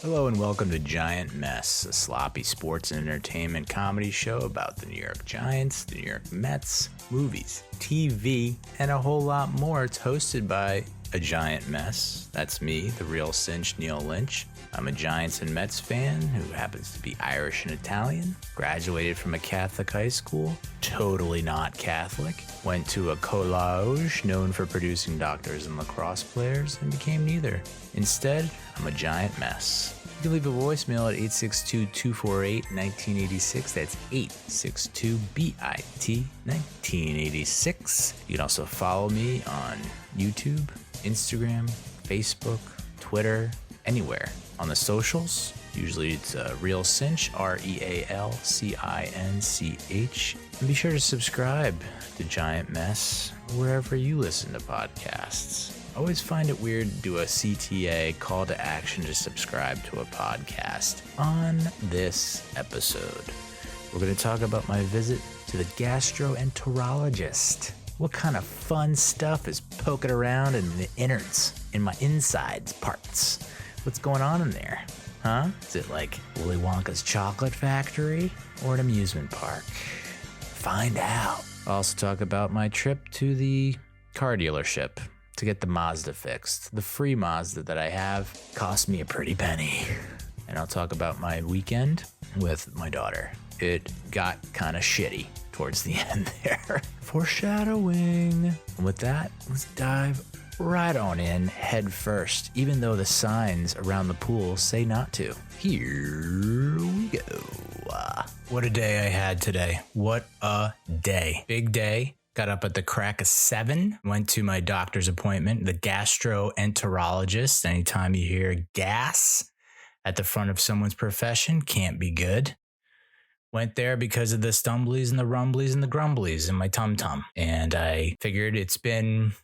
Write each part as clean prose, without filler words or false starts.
Hello and welcome to Giant Mess, a sloppy sports and entertainment comedy show about the New York Giants, the New York Mets, movies, TV, and a whole lot more. It's hosted by a giant mess. That's me, the Real Cinch Neal Lynch. I'm a Giants and Mets fan who happens to be Irish and Italian, graduated from a Catholic high school, totally not Catholic, went to a college known for producing doctors and lacrosse players, and became neither. Instead, I'm a giant mess. You can leave a voicemail at 862-248-1986. That's 862-BIT-1986. You can also follow me on YouTube, Instagram, Facebook, Twitter, anywhere. On the socials, usually it's Real Cinch, RealCinch. And be sure to subscribe to Giant Mess wherever you listen to podcasts. I always find it weird to do a CTA, call to action to subscribe to a podcast. On this episode, we're going to talk about my visit to the gastroenterologist. What kind of fun stuff is poking around in the innards, in my insides parts? What's going on in there? Huh? Is it like Willy Wonka's chocolate factory or an amusement park? Find out. I'll also talk about my trip to the car dealership to get the Mazda fixed. The free Mazda that I have cost me a pretty penny. And I'll talk about my weekend with my daughter. It got kind of shitty towards the end there. Foreshadowing. And with that, let's dive right on in head first, even though the signs around the pool say not to. Here we go. What a day I had today. What a day. Big day. Got up at the crack of 7, went to my doctor's appointment, the gastroenterologist. Anytime you hear gas at the front of someone's profession, can't be good. Went there because of the stumblies and the rumblies and the grumblies in my tum-tum. And I figured it's been,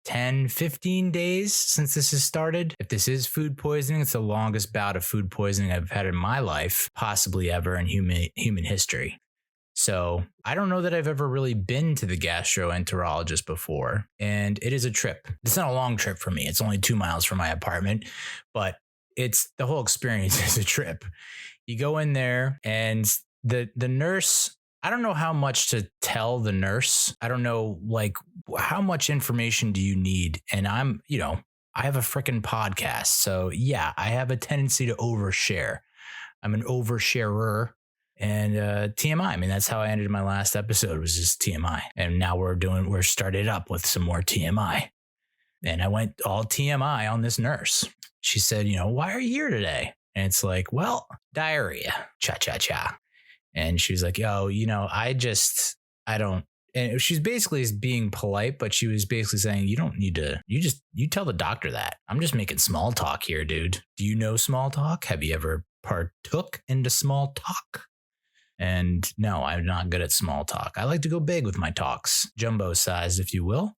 10, 15 days since this has started. If this is food poisoning, it's the longest bout of food poisoning I've had in my life, possibly ever in human history. So I don't know that I've ever really been to the gastroenterologist before, and it is a trip. It's not a long trip for me. It's only 2 miles from my apartment, but it's the whole experience is a trip. You go in there and the nurse, I don't know how much to tell the nurse. I don't know, how much information do you need? And I have a freaking podcast. So yeah, I have a tendency to overshare. I'm an oversharer. And TMI, I mean, that's how I ended my last episode, was just TMI. And now we're started up with some more TMI. And I went all TMI on this nurse. She said, why are you here today? And it's like, well, diarrhea, cha-cha-cha. And she was like, I don't. And she's basically being polite, but she was basically saying, you don't need to, you tell the doctor that. I'm just making small talk here, dude. Do you know small talk? Have you ever partook into small talk? And no, I'm not good at small talk. I like to go big with my talks, jumbo sized, if you will.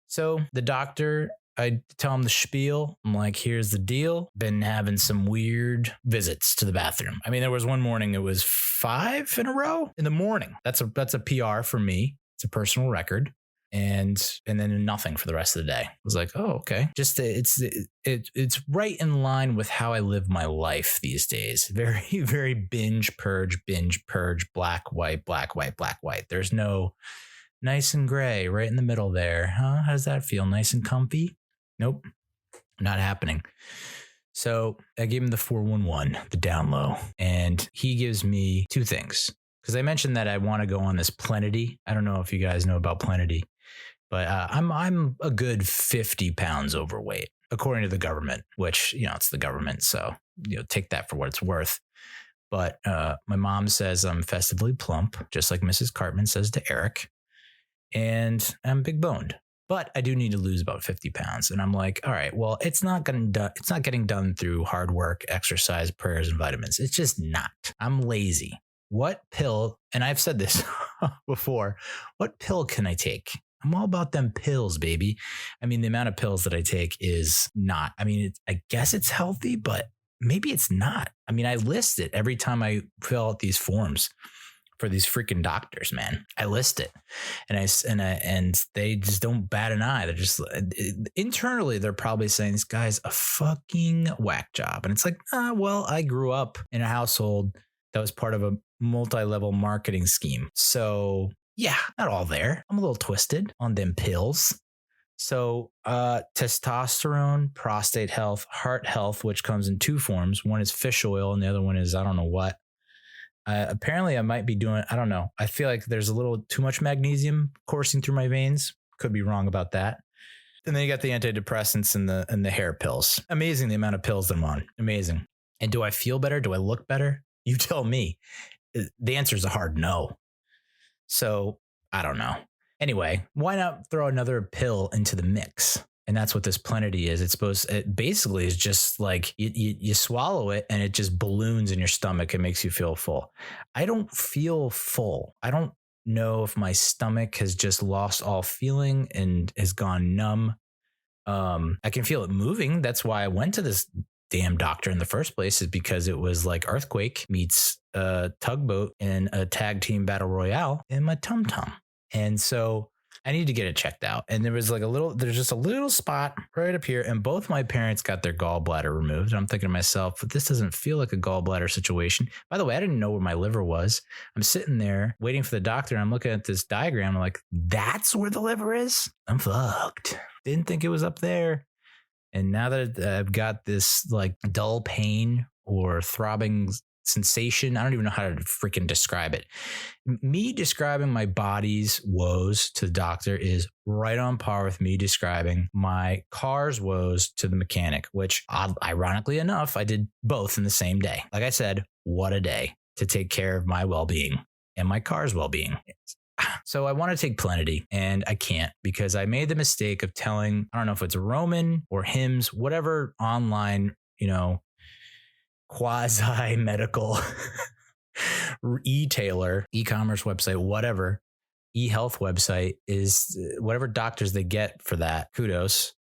So the doctor, I tell him the spiel. I'm like, here's the deal. Been having some weird visits to the bathroom. I mean, there was one morning, it was 5 in a row in the morning. That's a PR for me. It's a personal record. And then nothing for the rest of the day. I was like, oh, okay. Just it's right in line with how I live my life these days. Very, very binge, purge, black, white. There's no nice and gray right in the middle there. Huh? How does that feel? Nice and comfy? Nope, not happening. So I gave him the 411, the down low, and he gives me 2 things. Because I mentioned that I want to go on this Plenity. I don't know if you guys know about Plenity, but I'm a good 50 pounds overweight, according to the government, which, it's the government. So, take that for what it's worth. But my mom says I'm festively plump, just like Mrs. Cartman says to Eric. And I'm big boned. But I do need to lose about 50 pounds. And I'm like, all right, well, it's not getting done through hard work, exercise, prayers, and vitamins. It's just not. I'm lazy. What pill, and I've said this before, what pill can I take? I'm all about them pills, baby. I mean, the amount of pills that I take is not, I guess it's healthy, but maybe it's not. I mean, I list it every time I fill out these forms for these freaking doctors, man. I list it and they just don't bat an eye. They're just internally, they're probably saying this guy's a fucking whack job. And it's like, well, I grew up in a household that was part of a multi-level marketing scheme. So yeah, not all there. I'm a little twisted on them pills. So testosterone, prostate health, heart health, which comes in two forms. One is fish oil and the other one is I don't know what. Apparently I might be doing, I don't know. I feel like there's a little too much magnesium coursing through my veins. Could be wrong about that. And then you got the antidepressants and the hair pills. Amazing the amount of pills that I'm on. Amazing. And do I feel better? Do I look better? You tell me. The answer is a hard no. So I don't know. Anyway, why not throw another pill into the mix? And that's what this Plenity is. It basically is just like you swallow it and it just balloons in your stomach and makes you feel full. I don't feel full. I don't know if my stomach has just lost all feeling and has gone numb. I can feel it moving. That's why I went to this damn doctor in the first place, is because it was like earthquake meets a tugboat in a tag team battle royale in my tum-tum. And so I need to get it checked out. And there's just a little spot right up here. And both my parents got their gallbladder removed. And I'm thinking to myself, but this doesn't feel like a gallbladder situation. By the way, I didn't know where my liver was. I'm sitting there waiting for the doctor. And I'm looking at this diagram. I'm like, that's where the liver is? I'm fucked. Didn't think it was up there. And now that I've got this like dull pain or throbbing sensation, I don't even know how to freaking describe it. Me describing my body's woes to the doctor is right on par with me describing my car's woes to the mechanic, which ironically enough, I did both in the same day. Like I said, what a day to take care of my well-being and my car's well-being. So I want to take Plenity and I can't, because I made the mistake of telling, I don't know if it's Roman or Hims, whatever online, quasi-medical e-tailer, e-commerce website, whatever, e-health website is, whatever doctors they get for that, kudos.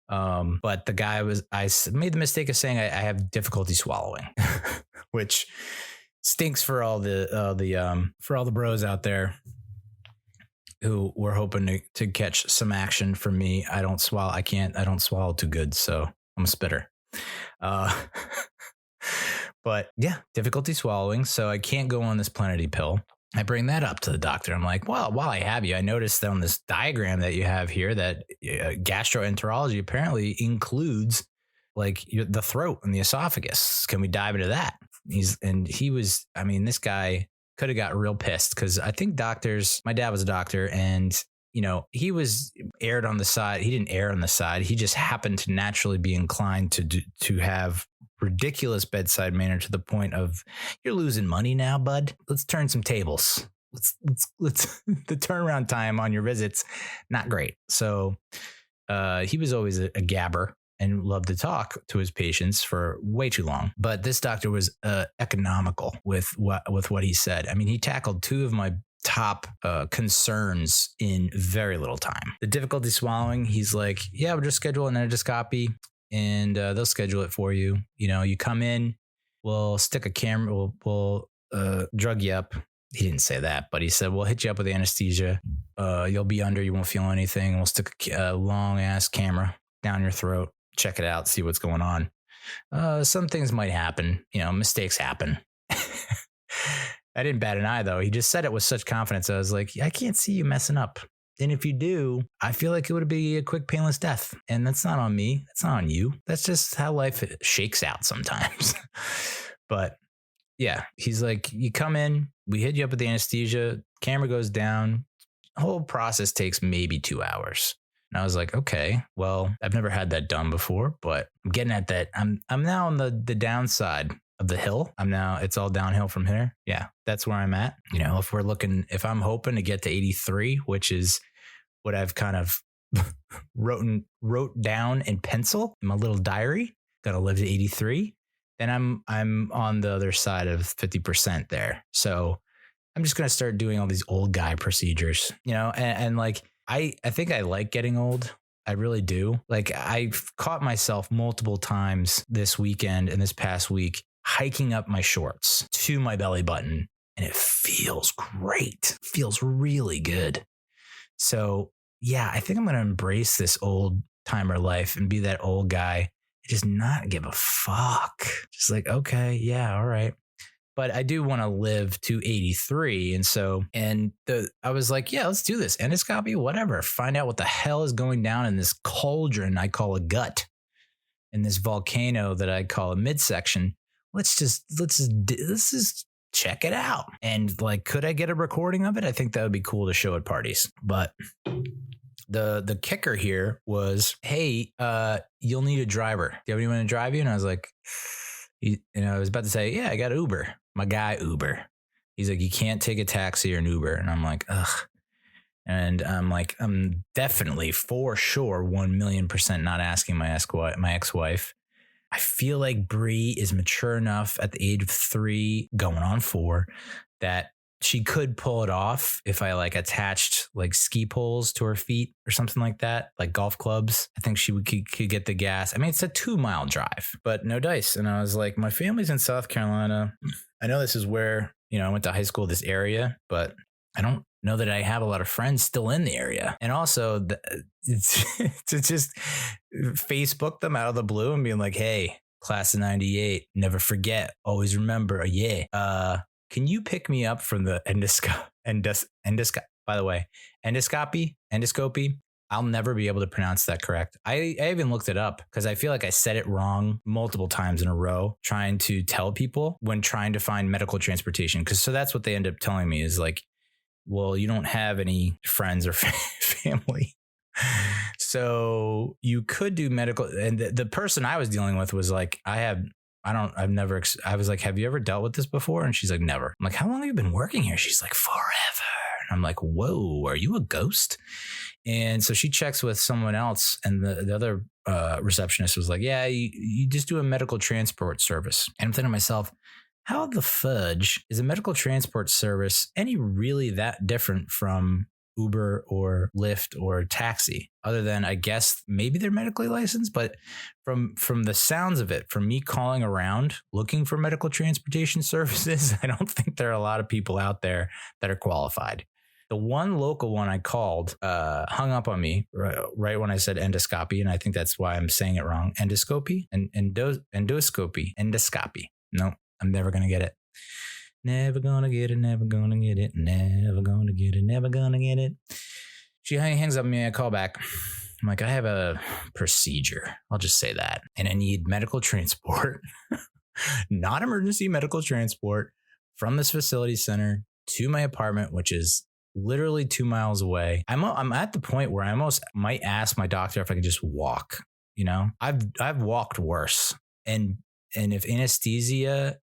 But the guy I made the mistake of saying I have difficulty swallowing, which stinks for all the bros out there who were hoping to catch some action from me. I don't swallow too good. So I'm a spitter. But yeah, difficulty swallowing. So I can't go on this Plenity pill. I bring that up to the doctor. I'm like, well, while I have you, I noticed on this diagram that you have here that gastroenterology apparently includes like the throat and the esophagus. Can we dive into that? This guy could have got real pissed, because I think my dad was a doctor, and he was aired on the side. He didn't err on the side. He just happened to naturally be inclined to have ridiculous bedside manner to the point of, you're losing money now, bud. Let's turn some tables. Let's the turnaround time on your visits, not great. So he was always a gabber and loved to talk to his patients for way too long. But this doctor was economical with what he said. I mean, he tackled two of my top concerns in very little time. The difficulty swallowing, he's like, yeah, we'll just schedule an endoscopy and they'll schedule it for you. You come in, we'll stick a camera, we'll drug you up. He didn't say that, but he said, we'll hit you up with anesthesia. You'll be under, you won't feel anything. We'll stick a long ass camera down your throat, check it out, see what's going on. Some things might happen, mistakes happen. I didn't bat an eye though. He just said it with such confidence. I was like, I can't see you messing up. And if you do, I feel like it would be a quick, painless death. And that's not on me. That's not on you. That's just how life shakes out sometimes. But yeah, he's like, you come in, we hit you up with the anesthesia, camera goes down. The whole process takes maybe 2 hours. And I was like, okay, well, I've never had that done before, but I'm getting at that. I'm now on the downside of the hill. It's all downhill from here. Yeah, that's where I'm at. If I'm hoping to get to 83, which is what I've kind of wrote down in pencil in my little diary, gotta live to 83, then I'm on the other side of 50% there. So I'm just going to start doing all these old guy procedures, and like, I think I like getting old. I really do. Like, I've caught myself multiple times this weekend and this past week hiking up my shorts to my belly button and it feels great. It feels really good. So yeah, I think I'm going to embrace this old timer life and be that old guy and just not give a fuck. Just like, okay, yeah, all right. But I do want to live to 83. And I was like, yeah, let's do this. Endoscopy, whatever. Find out what the hell is going down in this cauldron I call a gut, in this volcano that I call a midsection. Let's just check it out. And like, could I get a recording of it? I think that would be cool to show at parties. But the kicker here was, hey, you'll need a driver. Do you have anyone to drive you? And I was like, I was about to say, yeah, I got Uber. My guy Uber. He's like, you can't take a taxi or an Uber. And I'm like, ugh. And I'm like, I'm definitely for sure 1,000,000% not asking my ex-wife. I feel like Bree is mature enough at the age of 3, going on 4, that she could pull it off if I like attached like ski poles to her feet or something like that, like golf clubs. I think she could get the gas. I mean, it's a 2-mile drive, but no dice. And I was like, my family's in South Carolina. I know this is where, I went to high school, this area, but I don't know that I have a lot of friends still in the area. And also to just Facebook them out of the blue and being like, hey, class of 98, never forget, always remember, can you pick me up from the endoscopy? By the way, endoscopy. I'll never be able to pronounce that correct. I even looked it up because I feel like I said it wrong multiple times in a row, trying to tell people when trying to find medical transportation. So that's what they end up telling me is like, well, you don't have any friends or family. So you could do medical. And the person I was dealing with was like, I was like, have you ever dealt with this before? And she's like, never. I'm like, how long have you been working here? She's like, forever. And I'm like, whoa, are you a ghost? And so she checks with someone else. And the other receptionist was like, yeah, you just do a medical transport service. And I'm thinking to myself, how the fudge is a medical transport service any really that different from Uber or Lyft or taxi, other than I guess maybe they're medically licensed, but from the sounds of it, from me calling around looking for medical transportation services, I don't think there are a lot of people out there that are qualified. The one local one I called hung up on me right when I said endoscopy, and I think that's why I'm saying it wrong. Endoscopy. No, I'm never gonna get it. Never gonna get it, never gonna get it, never gonna get it, never gonna get it. She hangs up on me, I call back. I'm like, I have a procedure. I'll just say that. And I need medical transport, not emergency medical transport, from this facility center to my apartment, which is literally 2 miles away. I'm at the point where I almost might ask my doctor if I could just walk. I've walked worse. And if anesthesia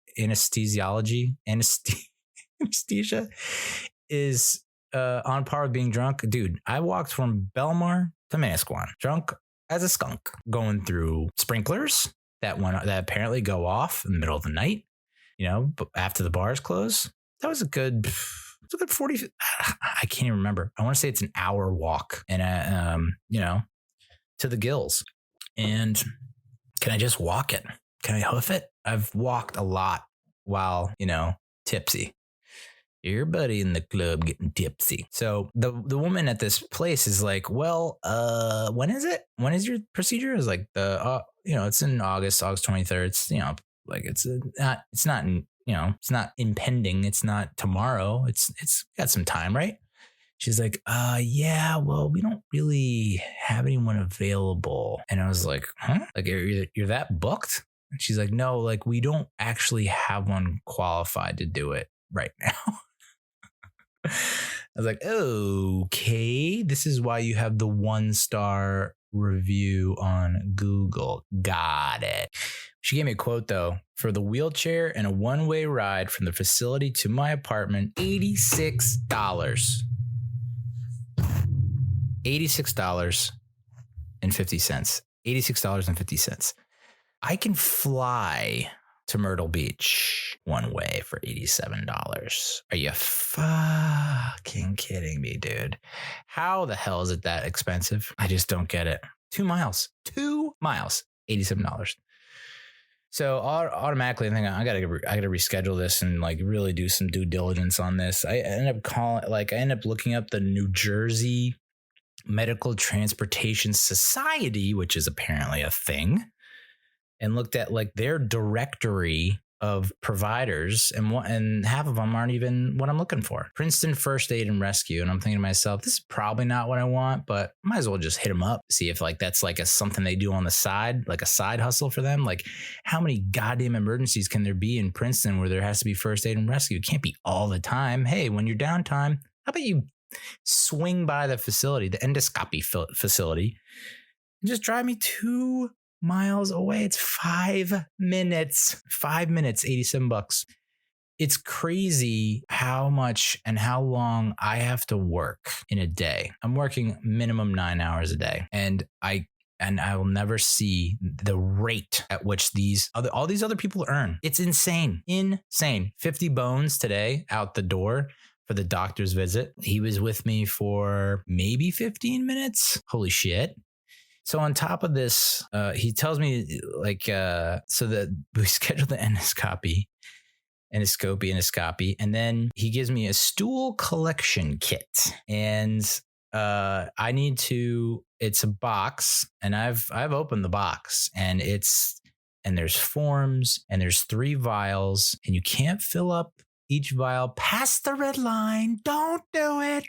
is on par with being drunk, dude, I walked from Belmar to Manasquan, drunk as a skunk, going through sprinklers that apparently go off in the middle of the night, after the bars close. That was a good 40. I can't even remember. I want to say it's an hour walk and, to the gills. And can I just walk it? Can I hoof it? I've walked a lot while, tipsy. Your buddy in the club getting tipsy. So the woman at this place is like, well, when is it? When is your procedure? Is like it's in August 23rd. It's, it's not impending. It's not tomorrow. It's got some time, right? She's like, yeah, well, we don't really have anyone available. And I was like, huh? Like, you're that booked? And she's like, no, like, we don't actually have one qualified to do it right now. I was like, okay, this is why you have the 1-star review on Google. Got it. She gave me a quote, though, for the wheelchair and a one-way ride from the facility to my apartment, $86. $86.50. $86.50. I can fly to Myrtle Beach one way for $87. Are you fucking kidding me, dude? How the hell is it that expensive? I just don't get it. 2 miles, $87. So automatically, I think I gotta reschedule this and like really do some due diligence on this. I end up looking up the New Jersey Medical Transportation Society, which is apparently a thing, and looked at like their directory of providers, and half of them aren't even what I'm looking for. Princeton First Aid and Rescue, and I'm thinking to myself, this is probably not what I want, but might as well just hit them up, see if like that's like something they do on the side, like a side hustle for them. Like, how many goddamn emergencies can there be in Princeton where there has to be first aid and rescue? It can't be all the time. Hey, when you're downtime, how about you swing by the facility, the endoscopy facility, and just drive me 2 miles away. It's 5 minutes, 87 bucks. It's crazy how much and how long I have to work in a day. I'm working minimum 9 hours a day, and I will never see the rate at which all these other people earn. It's insane. 50 bones today out the door for the doctor's visit. He was with me for maybe 15 minutes. Holy shit. So on top of this, he tells me like, so that we scheduled the endoscopy, and then he gives me a stool collection kit, and I need to. It's a box, and I've opened the box, and there's forms, and there's 3 vials, and you can't fill up each vial past the red line. Don't do it.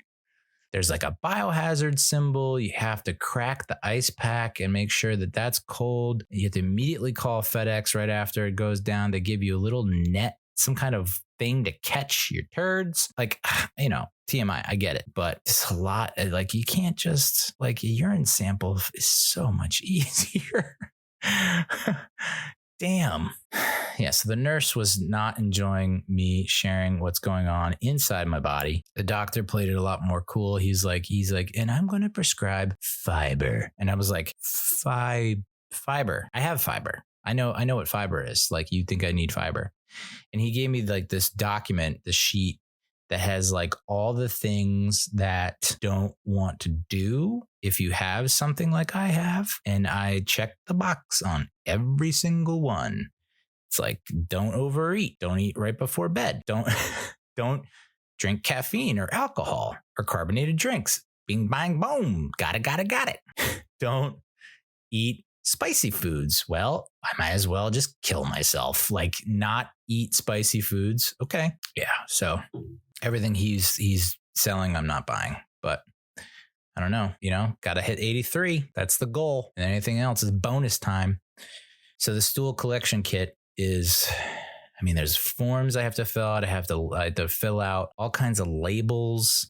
There's like a biohazard symbol. You have to crack the ice pack and make sure that that's cold. You have to immediately call FedEx right after it goes down. They give you a little net, some kind of thing to catch your turds. Like, TMI, I get it, but it's a lot. Like, you can't just, like, a urine sample is so much easier. Damn. Yeah, so the nurse was not enjoying me sharing what's going on inside my body. The doctor played it a lot more cool. He's like, and I'm going to prescribe fiber. And I was like, fiber. I have fiber. I know what fiber is. Like, you think I need fiber. And he gave me like this document, the sheet that has like all the things that don't want to do if you have something like I have. And I checked the box on every single one. It's like, don't overeat. Don't eat right before bed. Don't drink caffeine or alcohol or carbonated drinks. Bing, bang, boom. Got it. Don't eat spicy foods. Well, I might as well just kill myself. Like, not eat spicy foods. Okay. Yeah. So everything he's selling, I'm not buying, but I don't know, got to hit 83. That's the goal. And anything else is bonus time. So the stool collection kit is, there's forms I have to fill out. I have to fill out all kinds of labels.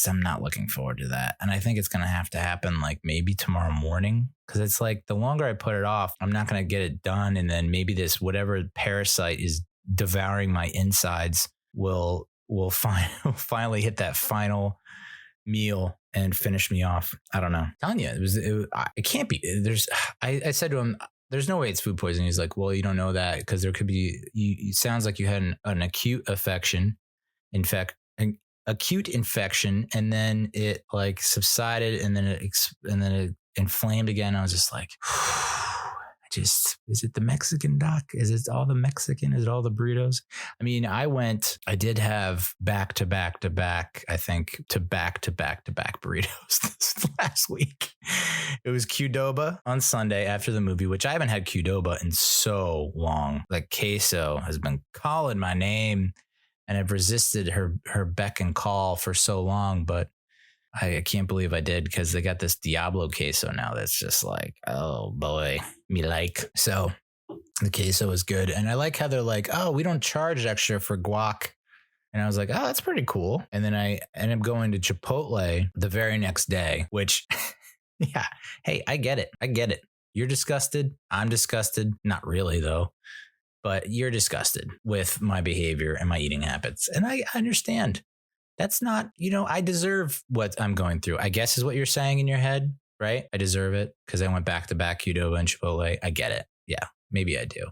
I'm not looking forward to that. And I think it's going to have to happen like maybe tomorrow morning, because it's like the longer I put it off, I'm not going to get it done. And then maybe this whatever parasite is devouring my insides will finally hit that final meal and finish me off. I don't know. I'm telling you, it can't be. I said to him, there's no way it's food poisoning. He's like, well, you don't know that because there could be. It sounds like you had an acute infection, an acute infection, and then it like subsided, and then it inflamed again. I was just like, is it the Mexican doc? Is it all the Mexican? Is it all the burritos? I did have back to back burritos this last week. It was Qdoba on Sunday after the movie, which I haven't had Qdoba in so long. Like, queso has been calling my name, and I've resisted her beck and call for so long, but I can't believe I did, because they got this Diablo queso now that's just like, oh boy, me like. So the queso is good. And I like how they're like, oh, we don't charge extra for guac. And I was like, oh, that's pretty cool. And then I ended up going to Chipotle the very next day, which, yeah, hey, I get it. You're disgusted. I'm disgusted. Not really, though. But you're disgusted with my behavior and my eating habits. And I understand. That's not, I deserve what I'm going through, I guess is what you're saying in your head, right? I deserve it because I went back to back Qdoba and Chipotle. I get it. Yeah, maybe I do.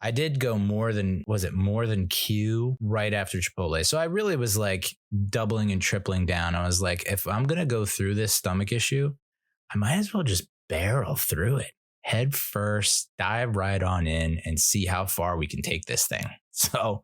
I did go more than Q right after Chipotle. So I really was like doubling and tripling down. I was like, if I'm going to go through this stomach issue, I might as well just barrel through it. head first, dive right on in and see how far we can take this thing. So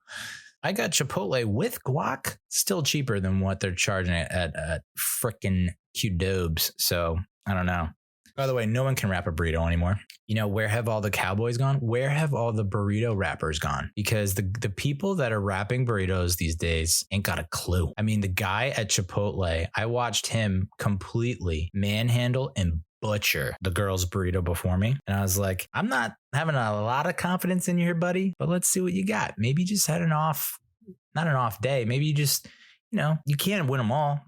I got Chipotle with guac, still cheaper than what they're charging at frickin' Qdobe's. So I don't know. By the way, no one can wrap a burrito anymore. You know, where have all the cowboys gone? Where have all the burrito wrappers gone? Because the people that are wrapping burritos these days ain't got a clue. I mean, the guy at Chipotle, I watched him completely manhandle and butcher the girl's burrito before me. And I was like, I'm not having a lot of confidence in you here, buddy, but let's see what you got. Maybe you just had not an off day. Maybe you just, you can't win them all.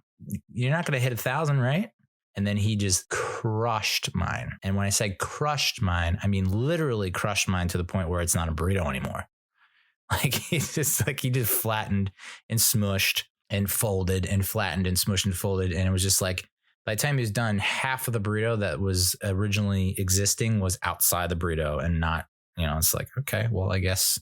You're not going to hit 1,000, right? And then he just crushed mine. And when I say crushed mine, I mean literally crushed mine to the point where it's not a burrito anymore. Like he just flattened and smushed and folded and flattened and smushed and folded. And it was just like, by the time he was done, half of the burrito that was originally existing was outside the burrito and not, it's like, okay, well, I guess,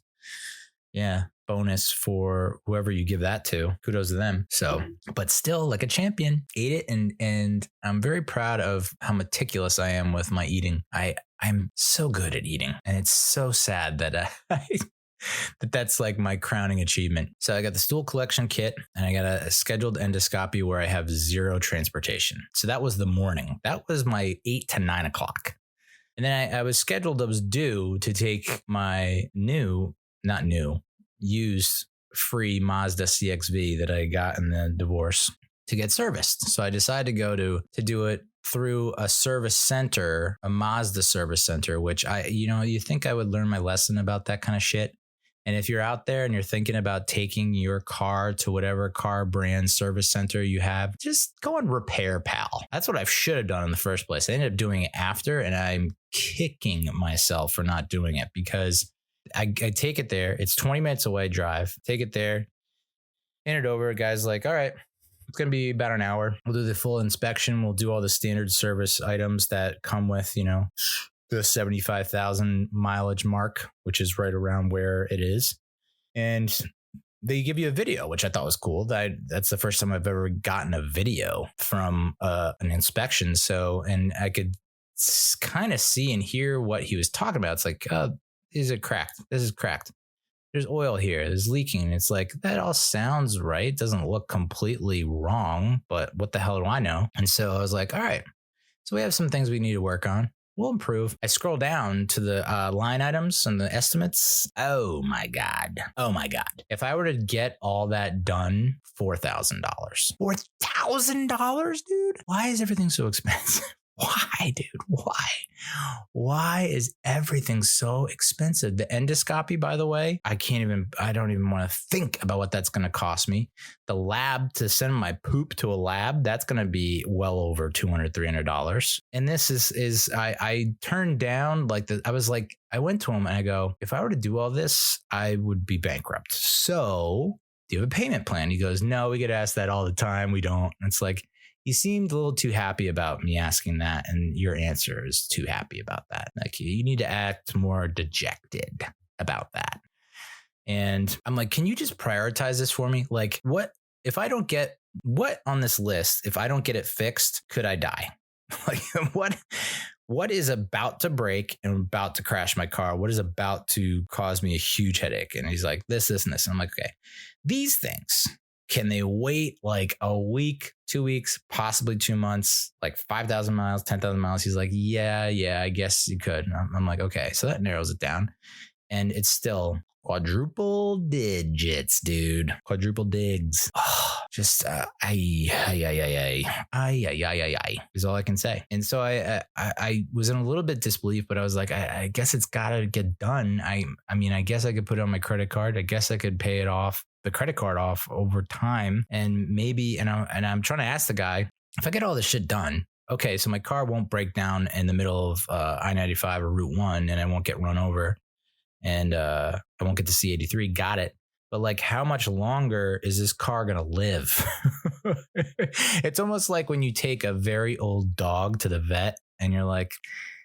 yeah, bonus for whoever you give that to. Kudos to them. So, but still like a champion, ate it. And I'm very proud of how meticulous I am with my eating. I'm so good at eating, and it's so sad that that's like my crowning achievement. So I got the stool collection kit, and I got a scheduled endoscopy where I have 0 transportation. So that was the morning. That was my 8 to 9 o'clock. And then I was due to take my used free Mazda CX-V that I got in the divorce to get serviced. So I decided to go to do it through a service center, a Mazda service center, which you think I would learn my lesson about that kind of shit. And if you're out there and you're thinking about taking your car to whatever car brand service center you have, just go on Repair Pal. That's what I should have done in the first place. I ended up doing it after, and I'm kicking myself for not doing it because I take it there. It's 20 minutes away drive. Take it there, hand it over. Guy's like, all right, it's going to be about an hour. We'll do the full inspection. We'll do all the standard service items that come with, the 75,000 mileage mark, which is right around where it is. And they give you a video, which I thought was cool. That's the first time I've ever gotten a video from an inspection. So, and I could kind of see and hear what he was talking about. It's like, is it cracked? This is cracked. There's oil here. There's leaking. It's like, that all sounds right. Doesn't look completely wrong, but what the hell do I know? And so I was like, all right, so we have some things we need to work on. We'll improve. I scroll down to the line items and the estimates. Oh my God. If I were to get all that done, $4,000. $4,000, dude? Why is everything so expensive? Why, dude? Why is everything so expensive? The endoscopy, by the way, I don't even want to think about what that's going to cost me. The lab, to send my poop to a lab, that's going to be well over $200, $300. And this is I turned down I went to him and I go, if I were to do all this, I would be bankrupt. So do you have a payment plan? He goes, no, we get asked that all the time. We don't. And it's like, he seemed a little too happy about me asking that, and your answer is too happy about that. Like, you need to act more dejected about that. And I'm like, can you just prioritize this for me? Like, what on this list, if I don't get it fixed, could I die? Like, what is about to break and about to crash my car? What is about to cause me a huge headache? And he's like, this, and this. And I'm like, okay, these things, can they wait like a week, 2 weeks, possibly 2 months, like 5,000 miles, 10,000 miles? He's like, yeah, I guess you could. And I'm like, okay, so that narrows it down. And it's still quadruple digits, dude. Quadruple digs. Oh, just is all I can say. And so I was in a little bit disbelief, but I was like, I guess it's got to get done. I mean, I guess I could put it on my credit card. I guess I could pay it off, the credit card off over time. And maybe, and I'm trying to ask the guy, if I get all this shit done, okay, so my car won't break down in the middle of I-95 or Route 1, and I won't get run over, and I won't get to C-83. Got it. But like, how much longer is this car going to live? It's almost like when you take a very old dog to the vet and you're like,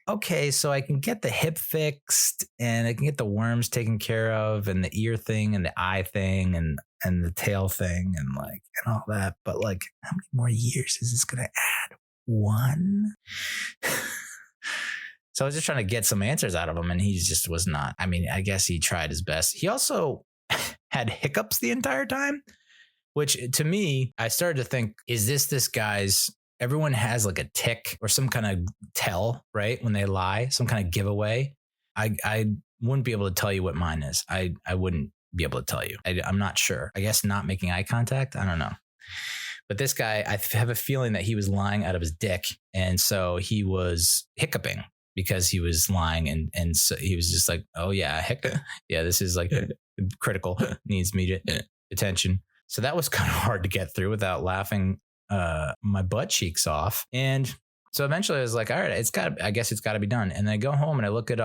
okay, so I can get the hip fixed and I can get the worms taken care of and the ear thing and the eye thing and the tail thing and all that. But like, how many more years is this going to add? 1? So I was just trying to get some answers out of him, and he just was not. I mean, I guess he tried his best. He also had hiccups the entire time, which to me, I started to think, is this guy's, everyone has like a tick or some kind of tell, right? When they lie, some kind of giveaway. I wouldn't be able to tell you what mine is. I wouldn't be able to tell you. I'm not sure. I guess not making eye contact. I don't know. But this guy, I have a feeling that he was lying out of his dick. And so he was hiccuping because he was lying. And so he was just like, oh yeah, yeah, this is like critical, needs immediate attention. So that was kind of hard to get through without laughing my butt cheeks off. And so eventually I was like, all right, I guess it's got to be done. And I go home and I look it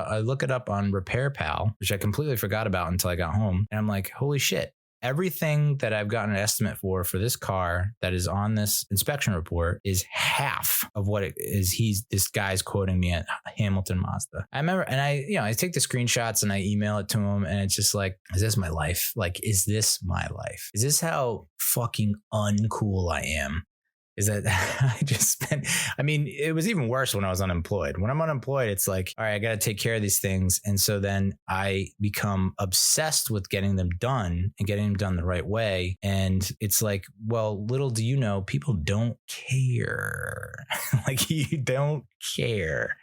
up on Repair Pal, which I completely forgot about until I got home. And I'm like, holy shit. Everything that I've gotten an estimate for this car that is on this inspection report is half of what it is. This guy's quoting me at Hamilton Mazda. I remember, and I take the screenshots and I email it to him, and it's just like, is this my life? Like, is this my life? Is this how fucking uncool I am? Is that I just spent, I mean, it was even worse when I was unemployed. When I'm unemployed, it's like, all right, I got to take care of these things. And so then I become obsessed with getting them done and getting them done the right way. And it's like, well, little do you know, people don't care. Like, you don't care.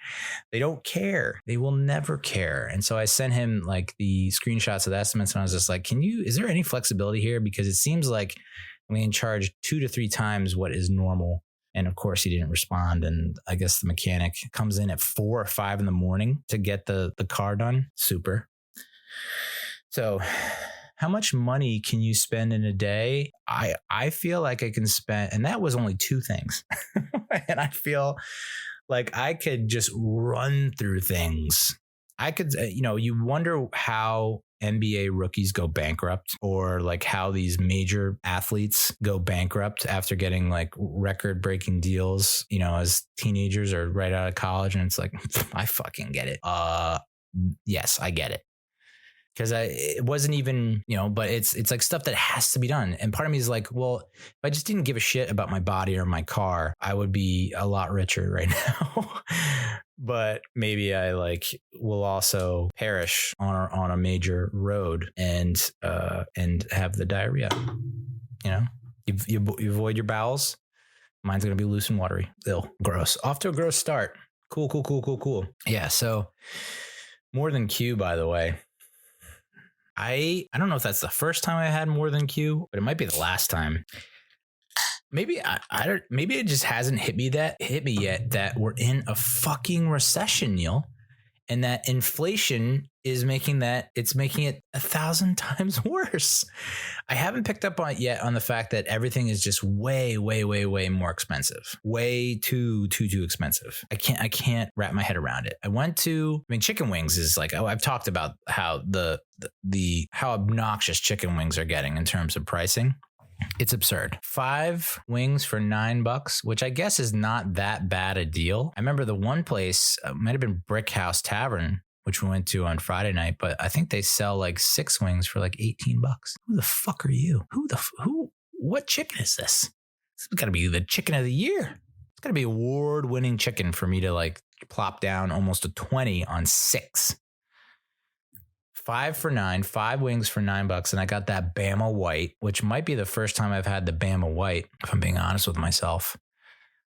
They don't care. They will never care. And so I sent him like the screenshots of the estimates, and I was just like, is there any flexibility here? Because it seems like I'm being charged 2 to 3 times what is normal. And of course he didn't respond. And I guess the mechanic comes in at 4 or 5 in the morning to get the car done. Super. So how much money can you spend in a day? I feel like I can spend, and that was only 2 things. And I feel like I could just run through things. I could, you wonder how NBA rookies go bankrupt, or like how these major athletes go bankrupt after getting like record breaking deals, as teenagers or right out of college. And it's like, I fucking get it. Yes, I get it. Because it wasn't even, but it's like stuff that has to be done. And part of me is like, well, if I just didn't give a shit about my body or my car, I would be a lot richer right now. But maybe I will also perish on a major road and have the diarrhea. You avoid your bowels. Mine's going to be loose and watery. Ill. Gross. Off to a gross start. Cool. Yeah. So more than Q, by the way. I don't know if that's the first time I had more than Q, but it might be the last time. Maybe maybe it just hasn't hit me yet that we're in a fucking recession, Neil, and that inflation is making it 1,000 times worse. I haven't picked up on it yet on the fact that everything is just way more expensive, way too expensive. I can't wrap my head around it. Chicken wings is like, I've talked about how how obnoxious chicken wings are getting in terms of pricing. It's absurd. 5 wings for $9, which I guess is not that bad a deal. I remember the one place might have been Brick House Tavern, which we went to on Friday night, but I think they sell like 6 wings for like $18. Who the fuck are you? What chicken is this? This has got to be the chicken of the year. It's got to be award-winning chicken for me to like plop down almost a 20 on 6. 5 for $9, 5 wings for $9. And I got that Bama White, which might be the first time I've had the Bama White, if I'm being honest with myself.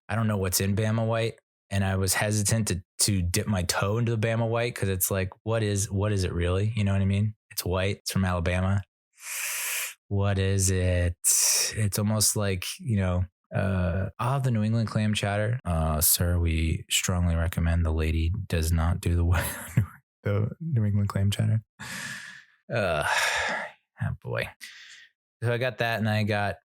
I don't know what's in Bama White. And I was hesitant to dip my toe into the Bama White because it's like, what is it really? You know what I mean? It's white. It's from Alabama. What is it? It's almost like, I'll have the New England clam chowder. Sir, we strongly recommend the lady does not do the New England clam chowder. Oh boy. So I got that, and I got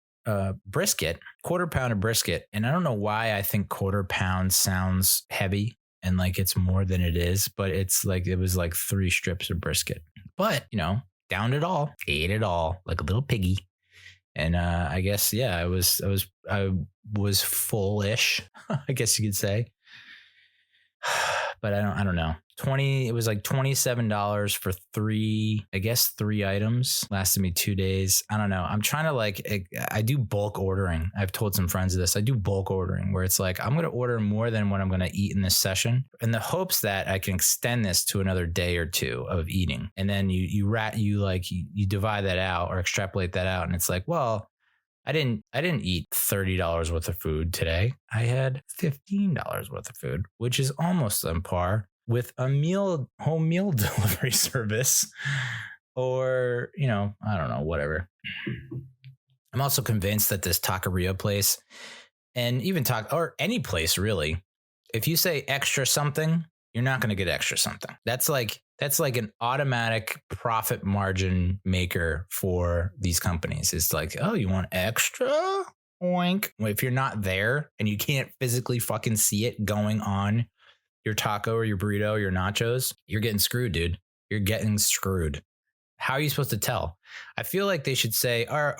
brisket, 1/4 pound of brisket. And I don't know why I think 1/4 pound sounds heavy and like it's more than it is, but it was like 3 strips of brisket. But, downed it all, ate it all like a little piggy. And I guess, yeah, I was full-ish, I guess you could say. but I don't know. It was like $27 for three items. Lasted me 2 days. I don't know. I'm trying to I do bulk ordering. I've told some friends of this. I do bulk ordering where it's like, I'm going to order more than what I'm going to eat in this session in the hopes that I can extend this to another day or two of eating. And then you divide that out or extrapolate that out. And it's like, well, I didn't eat $30 worth of food today. I had $15 worth of food, which is almost on par with a home meal delivery service, or, I don't know, whatever. I'm also convinced that this taqueria place, and even or any place really, if you say extra something, you're not going to get extra something. That's like an automatic profit margin maker for these companies. It's like, oh, you want extra? Oink. If you're not there and you can't physically fucking see it going on your taco or your burrito or your nachos, you're getting screwed, dude. You're getting screwed. How are you supposed to tell? I feel like they should say, our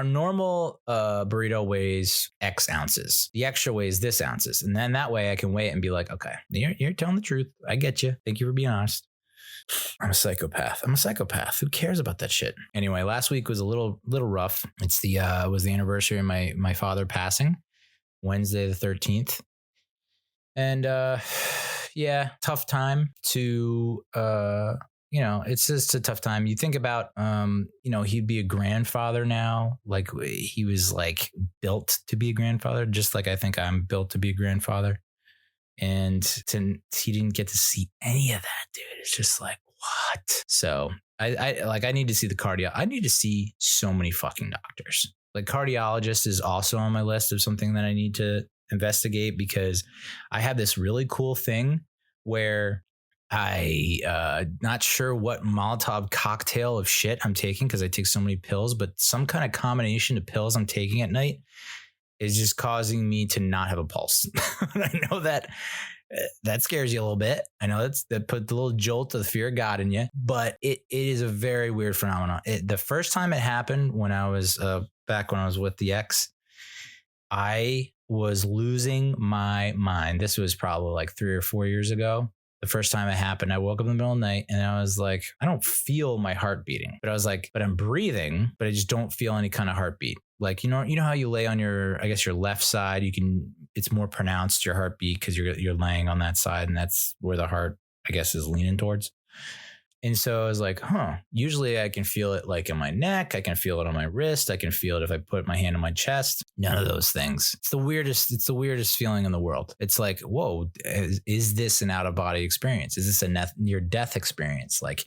normal burrito weighs X ounces. The extra weighs this ounces. And then that way I can weigh it and be like, okay, you're telling the truth. I get you. Thank you for being honest. I'm a psychopath. Who cares about that shit? Anyway, last week was a little rough. It was the anniversary of my father passing, Wednesday the 13th. And yeah, tough time to it's just a tough time. You think about he'd be a grandfather now. Like he was like built to be a grandfather, just like I think I'm built to be a grandfather. And he didn't get to see any of that, dude. It's just like, what? So I need to see I need to see so many fucking doctors. Like cardiologist is also on my list of something that I need to investigate, because I have this really cool thing where I not sure what Molotov cocktail of shit I'm taking, because I take so many pills, but some kind of combination of pills I'm taking at night is just causing me to not have a pulse. I know that scares you a little bit. I know that put the little jolt of the fear of God in you, but it is a very weird phenomenon. The first time it happened when I was back when I was with the ex, I was losing my mind. This was probably like 3 or 4 years ago. The first time it happened, I woke up in the middle of the night and I was like, I don't feel my heart beating, but I was like, but I'm breathing, but I just don't feel any kind of heartbeat. Like, you know how you lay on your left side, it's more pronounced, your heartbeat, because you're laying on that side, and that's where the heart, I guess, is leaning towards. And so I was like, usually I can feel it like in my neck. I can feel it on my wrist. I can feel it if I put my hand on my chest. None of those things. It's the weirdest feeling in the world. It's like, whoa, is this an out of body experience? Is this a near death experience? Like,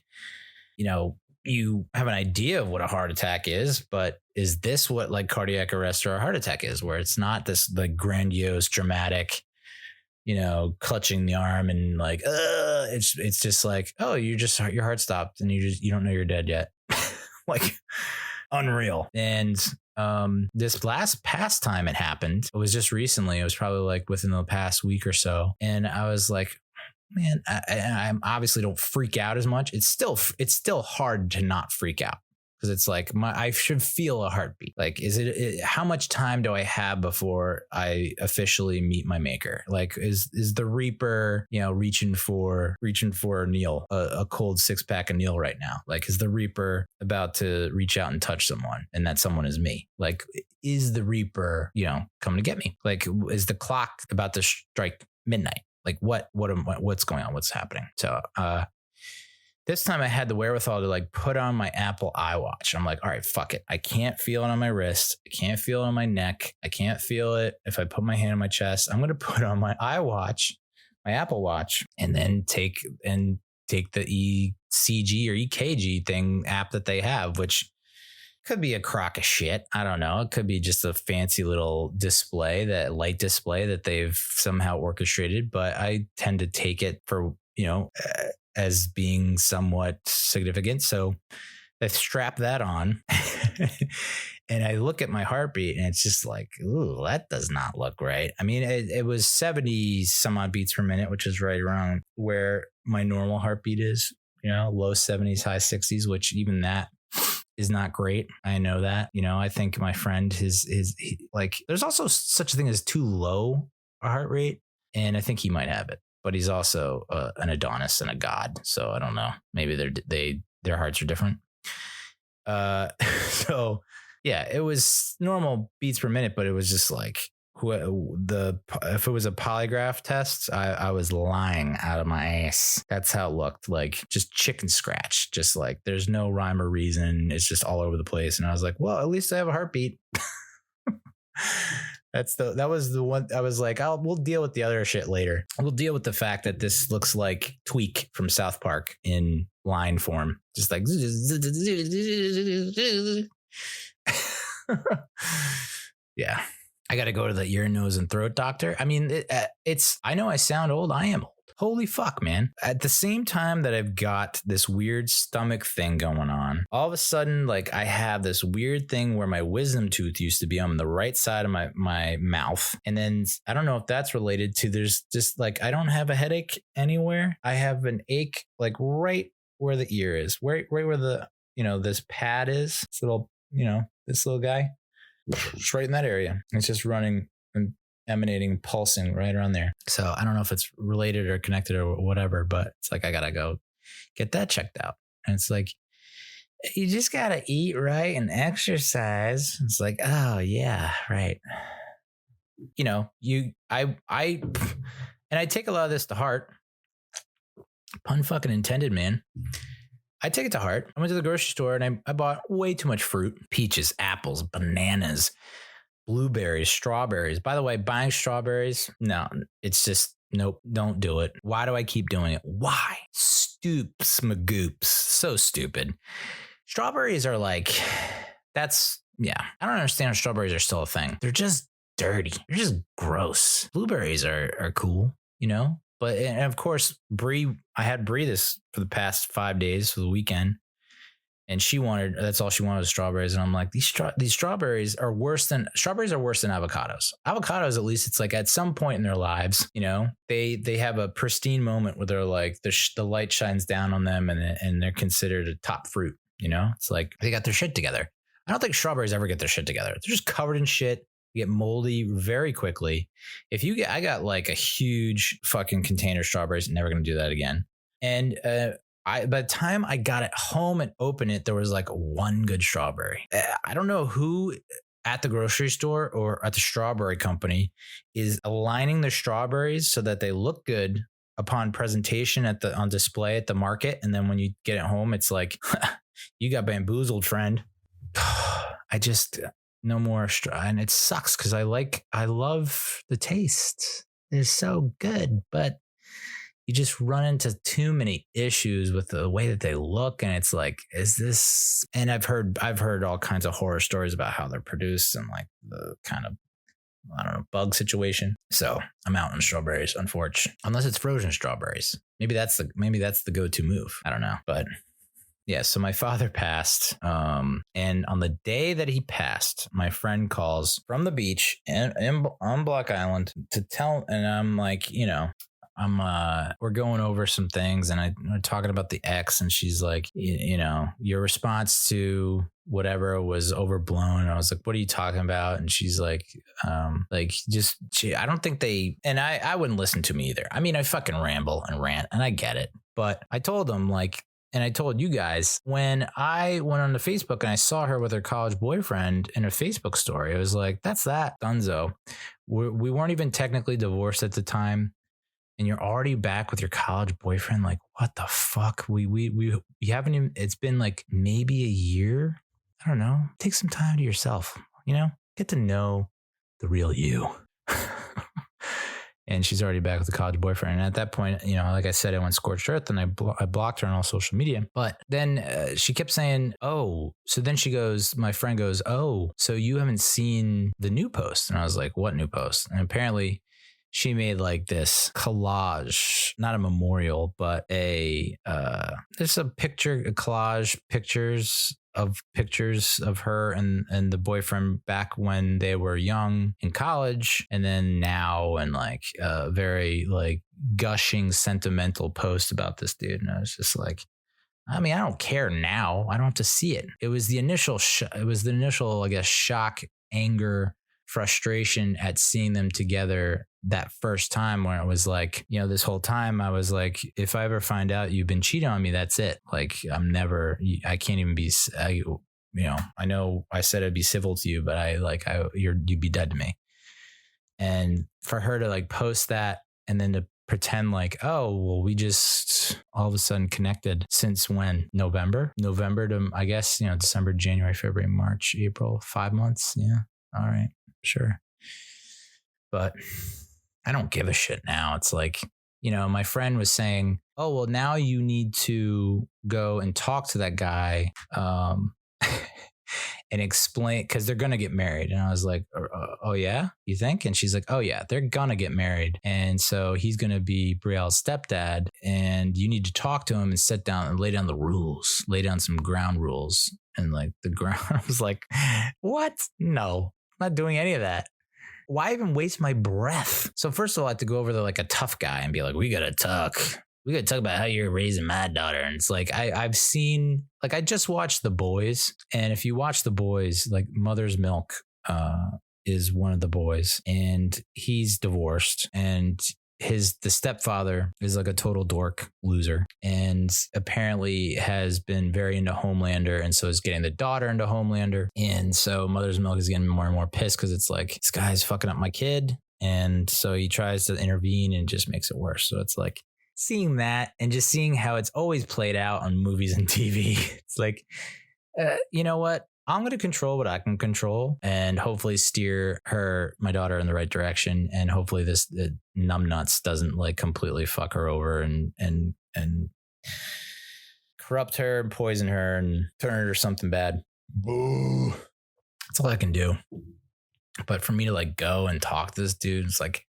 you have an idea of what a heart attack is, but is this what like cardiac arrest or a heart attack is, where it's not this like grandiose, dramatic, clutching the arm and like, it's just like, oh, your heart stopped and you don't know you're dead yet. Like unreal. And this past time it happened, it was just recently. It was probably like within the past week or so. And I was like, man, I obviously don't freak out as much. It's still hard to not freak out, because it's like I should feel a heartbeat. Like, how much time do I have before I officially meet my maker? Like, is the Reaper, reaching for Neal, a cold 6-pack of Neal right now? Like, is the Reaper about to reach out and touch someone, and that someone is me? Like, is the Reaper, coming to get me? Like, is the clock about to strike midnight? Like what's going on? What's happening? So, this time I had the wherewithal to like put on my Apple iWatch. I'm like, all right, fuck it. I can't feel it on my wrist. I can't feel it on my neck. I can't feel it if I put my hand on my chest. I'm going to put on my iWatch, my Apple Watch, and then take the ECG or EKG thing app that they have, which could be a crock of shit. I don't know. It could be just a fancy little light display that they've somehow orchestrated, but I tend to take it for, as being somewhat significant. So I strap that on and I look at my heartbeat and it's just like, ooh, that does not look right. I mean, it was 70 some odd beats per minute, which is right around where my normal heartbeat is, low 70s, high 60s, which even that is not great. I know that, I think my friend there's also such a thing as too low a heart rate. And I think he might have it. but he's also an Adonis and a god. So I don't know. Maybe their hearts are different. So yeah, it was normal beats per minute, but it was just like if it was a polygraph test, I was lying out of my ass. That's how it looked, like just chicken scratch, just like there's no rhyme or reason. It's just all over the place. And I was like, well, at least I have a heartbeat. That was the one. I was like, we'll deal with the other shit later. We'll deal with the fact that this looks like Tweak from South Park in line form, just like yeah. I got to go to the ear, nose, and throat doctor. I mean, I know I sound old. I am old. Holy fuck, man. At the same time that I've got this weird stomach thing going on, all of a sudden, like I have this weird thing where my wisdom tooth used to be on the right side of my mouth. And then I don't know if that's related to, there's just like, I don't have a headache anywhere. I have an ache like right where the ear is, right where the, this pad is, this little guy. It's right in that area. It's just running and emanating, pulsing right around there. So I don't know if it's related or connected or whatever, but it's like, I got to go get that checked out. And it's like, you just got to eat right and exercise. It's like, oh yeah, right. I take a lot of this to heart. Pun fucking intended, man. I take it to heart. I went to the grocery store and I bought way too much fruit. Peaches, apples, bananas, blueberries, strawberries. By the way, buying strawberries, no, it's just, nope, don't do it. Why do I keep doing it? Why? Stoops, magoops. So stupid. Strawberries are like, I don't understand how strawberries are still a thing. They're just dirty. They're just gross. Blueberries are cool, But, and of course, I had Bree this for the past 5 days for the weekend. And that's all she wanted was strawberries. And I'm like, these strawberries are worse than avocados. Avocados, at least it's like at some point in their lives, they have a pristine moment where they're like, the light shines down on them and they're considered a top fruit. It's like they got their shit together. I don't think strawberries ever get their shit together. They're just covered in shit. Get moldy very quickly. I got like a huge fucking container of strawberries, never going to do that again. And by the time I got it home and opened it, there was like one good strawberry. I don't know who at the grocery store or at the strawberry company is aligning the strawberries so that they look good upon presentation on display at the market. And then when you get it home, it's like, you got bamboozled, friend. I just... No more and it sucks because I love the taste. They're so good, but you just run into too many issues with the way that they look, and it's like, is this? And I've heard all kinds of horror stories about how they're produced and like the kind of, I don't know, bug situation. So I'm out on strawberries, unfortunately, unless it's frozen strawberries. Maybe that's the go-to move. I don't know, but. Yeah, so my father passed, and on the day that he passed, my friend calls from the beach on Block Island to tell, and I'm like, we're going over some things, and we're talking about the ex, and she's like, your response to whatever was overblown. And I was like, what are you talking about? And she's like, I don't think and I wouldn't listen to me either. I mean, I fucking ramble and rant, and I get it, but I told him and I told you guys, when I went on to Facebook and I saw her with her college boyfriend in a Facebook story, I was like, that's that, dunzo. We weren't even technically divorced at the time. And you're already back with your college boyfriend. Like, what the fuck? We haven't even, it's been like maybe a year. I don't know. Take some time to yourself, get to know the real you. And she's already back with the college boyfriend. And at that point, like I said, I went scorched earth and I blocked her on all social media. But then she kept saying, oh, so then my friend goes, oh, so you haven't seen the new post? And I was like, what new post? And apparently she made like this collage, not a memorial, but there's a collage pictures of her and the boyfriend back when they were young in college, and then now, and like a very like gushing sentimental post about this dude. And I was just like, I mean, I don't care now. I don't have to see it. It was the initial, I guess, shock, anger, frustration at seeing them together that first time where it was like, you know, this whole time I was like, if I ever find out you've been cheating on me, that's it. Like I can't even be, I know I said I'd be civil to you, but you'd be dead to me. And for her to like post that and then to pretend like, oh, well, we just all of a sudden connected since when? November to, I guess, December, January, February, March, April, 5 months. Yeah. All right. Sure. But I don't give a shit now. It's like, my friend was saying, oh, well, now you need to go and talk to that guy and explain, because they're going to get married. And I was like, oh, yeah, you think? And she's like, oh, yeah, they're going to get married. And so he's going to be Brielle's stepdad. And you need to talk to him and sit down and lay down the rules, lay down some ground rules. And like the ground, I was like, what? No, I'm not doing any of that. Why even waste my breath? So first of all, I had to go over to like a tough guy and be like, we got to talk about how you're raising my daughter. And it's like, I've seen, like, I just watched The Boys. And if you watch The Boys, like Mother's Milk is one of the boys, and he's divorced, and the stepfather is like a total dork loser, and apparently has been very into Homelander, and so is getting the daughter into Homelander. And so Mother's Milk is getting more and more pissed because it's like, this guy's fucking up my kid. And so he tries to intervene and just makes it worse. So it's like seeing that and just seeing how it's always played out on movies and TV. It's like, you know what? I'm going to control what I can control and hopefully steer my daughter in the right direction. And hopefully this numbnuts doesn't like completely fuck her over and corrupt her and poison her and turn her to something bad. Boo. That's all I can do. But for me to like go and talk to this dude, it's like,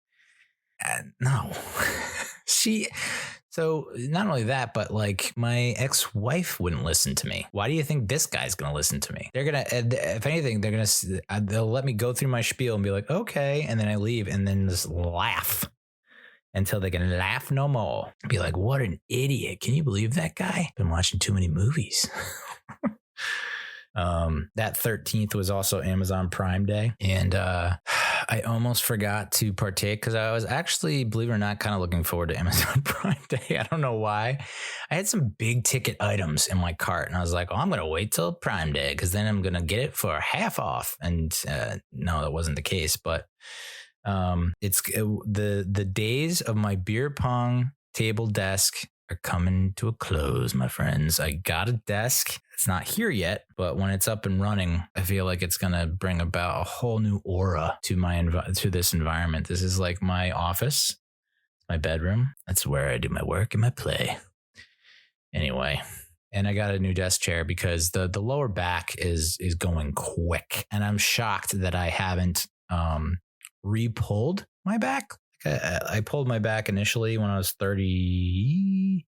no. So not only that, but like my ex-wife wouldn't listen to me. Why do you think this guy's going to listen to me? They're going to, if anything, they'll let me go through my spiel and be like, okay. And then I leave and then just laugh until they can laugh no more. Be like, what an idiot. Can you believe that guy? Been watching too many movies. That 13th was also Amazon Prime Day. And I almost forgot to partake because I was actually, believe it or not, kind of looking forward to Amazon Prime Day. I don't know why. I had some big ticket items in my cart and I was like, oh, I'm going to wait till Prime Day because then I'm going to get it for half off. And no, that wasn't the case. But the days of my beer pong table desk are coming to a close, my friends. I got a desk. It's not here yet, but when it's up and running, I feel like it's going to bring about a whole new aura to this environment. This is like my office, my bedroom. That's where I do my work and my play. Anyway, and I got a new desk chair because the lower back is going quick. And I'm shocked that I haven't re-pulled my back. I pulled my back initially when I was 33,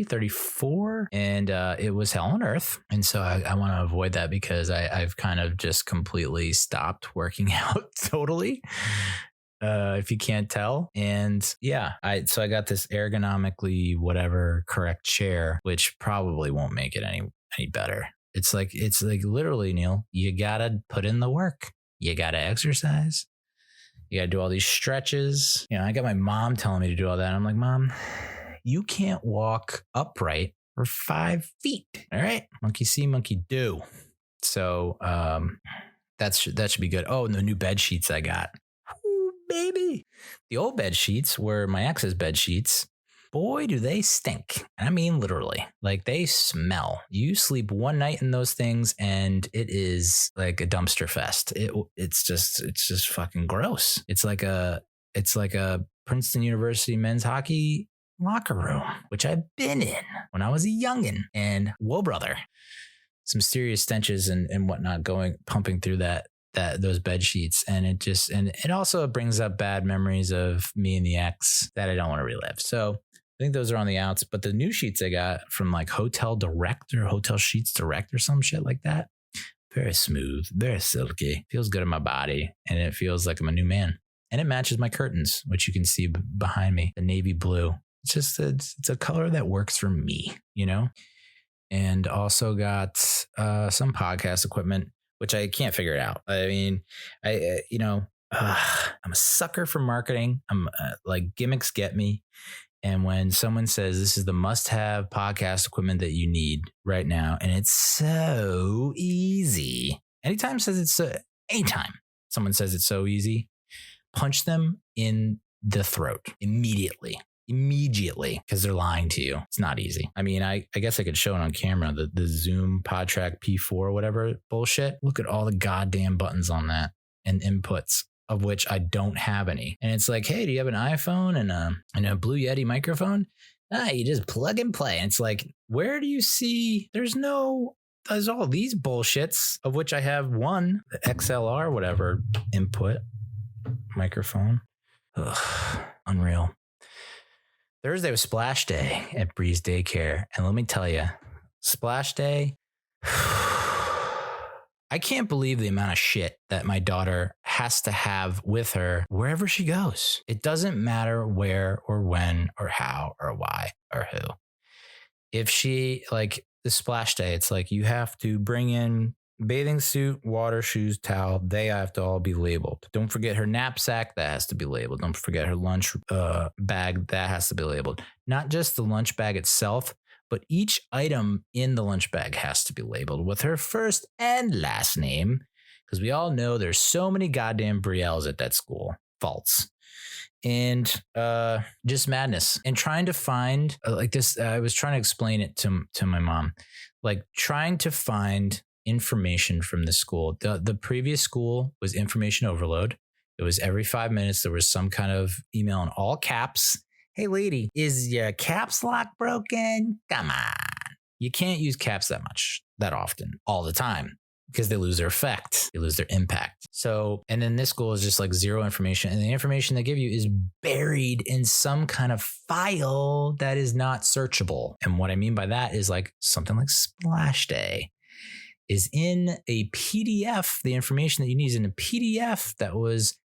34, and it was hell on earth. And so I want to avoid that because I've kind of just completely stopped working out totally, if you can't tell. And yeah, so I got this ergonomically whatever correct chair, which probably won't make it any better. It's like literally, Neil, you got to put in the work. You got to exercise. You got to do all these stretches. I got my mom telling me to do all that. I'm like, Mom, you can't walk upright for 5 feet. All right. Monkey see, monkey do. So that should be good. Oh, and the new bed sheets I got. Ooh, baby. The old bed sheets were my ex's bed sheets. Boy, do they stink. I mean, literally, like they smell. You sleep one night in those things and it is like a dumpster fest. It's just fucking gross. It's like a Princeton University men's hockey locker room, which I've been in when I was a youngin'. And whoa, brother, some serious stenches and whatnot pumping through those bed sheets. And it also brings up bad memories of me and the ex that I don't want to relive. So I think those are on the outs, but the new sheets I got from like Hotel Sheets Direct or some shit like that. Very smooth, very silky, feels good in my body. And it feels like I'm a new man. And it matches my curtains, which you can see behind me, the navy blue. It's a color that works for me, and also got some podcast equipment, which I can't figure it out. I mean, I'm a sucker for marketing. I'm like gimmicks get me. And when someone says this is the must-have podcast equipment that you need right now, and it's so easy. Anytime someone says it's so easy, punch them in the throat immediately, because they're lying to you. It's not easy. I mean, I guess I could show it on camera, the Zoom PodTrack P4 or whatever bullshit. Look at all the goddamn buttons on that and inputs, of which I don't have any. And it's like, hey, do you have an iPhone and a Blue Yeti microphone? You just plug and play. And it's like, where do you see? There's all these bullshits, of which I have one, the XLR, whatever, input microphone. Ugh, unreal. Thursday was Splash Day at Breeze Daycare. And let me tell you, Splash Day, I can't believe the amount of shit that my daughter has to have with her wherever she goes. It doesn't matter where or when or how or why or who. If she, like the Splash Day, it's like you have to bring in bathing suit, water, shoes, towel. They have to all be labeled. Don't forget her knapsack. That has to be labeled. Don't forget her lunch bag. That has to be labeled. Not just the lunch bag itself, but each item in the lunch bag has to be labeled with her first and last name, because we all know there's so many goddamn Brielles at that school. False. And just madness. And trying to find like this, I was trying to explain it to my mom, like trying to find information from the school. The previous school was information overload. It was every 5 minutes there was some kind of email in all caps. Hey lady, is your caps lock broken? Come on. You can't use caps that often, all the time, because they lose their effect. They lose their impact. So, and then this school is just like zero information. And the information they give you is buried in some kind of file that is not searchable. And what I mean by that is like something like Splash Day is in a PDF. The information that you need is in a PDF that was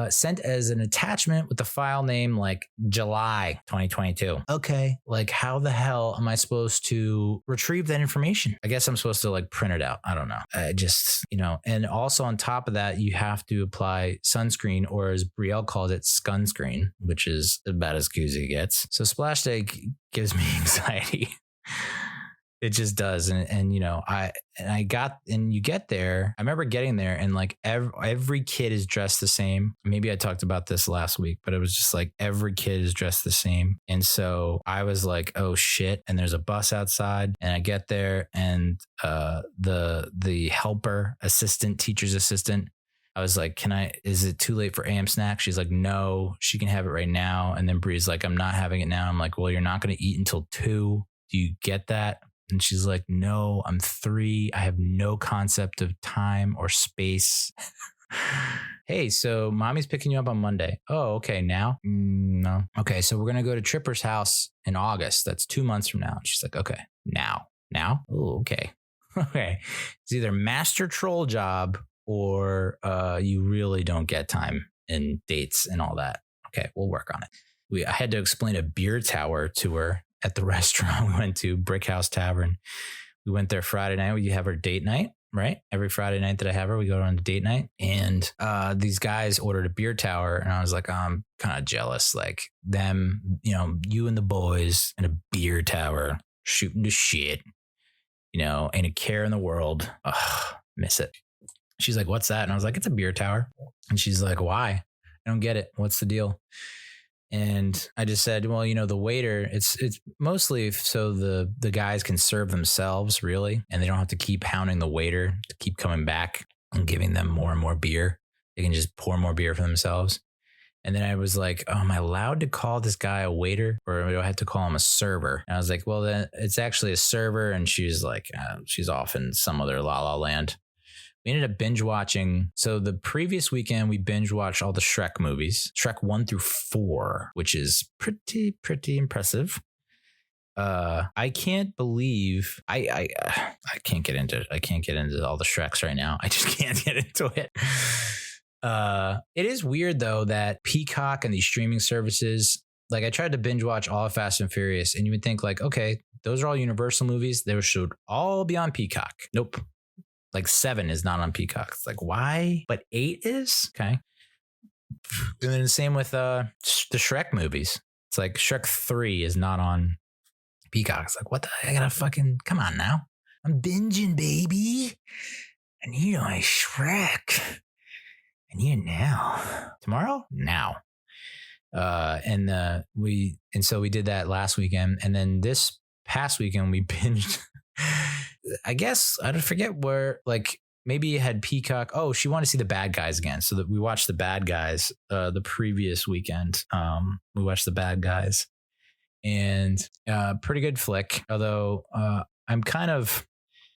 sent as an attachment with the file name like July 2022. Okay, like how the hell am I supposed to retrieve that information? I guess I'm supposed to like print it out. I don't know. And also on top of that, you have to apply sunscreen, or as Brielle calls it, skunscreen, which is about as good as it gets. So Splash Day gives me anxiety. It just does. And you get there. I remember getting there and like every kid is dressed the same. Maybe I talked about this last week, but it was just like every kid is dressed the same. And so I was like, oh shit. And there's a bus outside and I get there and the helper assistant, teacher's assistant, I was like, is it too late for AM snack? She's like, no, she can have it right now. And then Bree's like, I'm not having it now. I'm like, well, you're not going to eat until 2. Do you get that? And she's like, no, I'm 3. I have no concept of time or space. Hey, so mommy's picking you up on Monday. Oh, okay. Now? No. Okay. So we're going to go to Tripper's house in August. That's 2 months from now. And she's like, okay, now? Oh, okay. Okay. It's either master troll job or you really don't get time and dates and all that. Okay. We'll work on it. I had to explain a beer tower to her at the restaurant we went to, Brick House Tavern. We went there Friday night. We have our date night, right? Every Friday night that I have her, we go on a date night. And these guys ordered a beer tower. And I was like, I'm kind of jealous. Like them, you and the boys in a beer tower shooting the shit, ain't a care in the world. Ugh, miss it. She's like, what's that? And I was like, it's a beer tower. And she's like, why? I don't get it. What's the deal? And I just said, well, the waiter, it's mostly so the guys can serve themselves, really. And they don't have to keep hounding the waiter to keep coming back and giving them more and more beer. They can just pour more beer for themselves. And then I was like, oh, am I allowed to call this guy a waiter, or do I have to call him a server? And I was like, well, then it's actually a server. And she's like, she's off in some other la la land. We ended up binge watching. So the previous weekend, we binge watched all the Shrek movies, Shrek 1 through 4, which is pretty impressive. I can't believe I can't get into it. I can't get into all the Shreks right now. I just can't get into it. It is weird though that Peacock and these streaming services, like I tried to binge watch all of Fast and Furious, and you would think like, okay, those are all Universal movies. They should all be on Peacock. Nope. Like 7 is not on Peacock. It's like, why? But 8 is? Okay. And then the same with the Shrek movies. It's like Shrek 3 is not on Peacock. It's like, what the heck? I gotta fucking, come on now. I'm binging, baby. I need my Shrek. I need it now. Tomorrow? Now. So we did that last weekend. And then this past weekend we binged, I guess, I don't forget where, like, maybe it had Peacock. Oh, she wanted to see The Bad Guys again. So that we watched The Bad Guys the previous weekend. We watched The Bad Guys, and pretty good flick. Although I'm kind of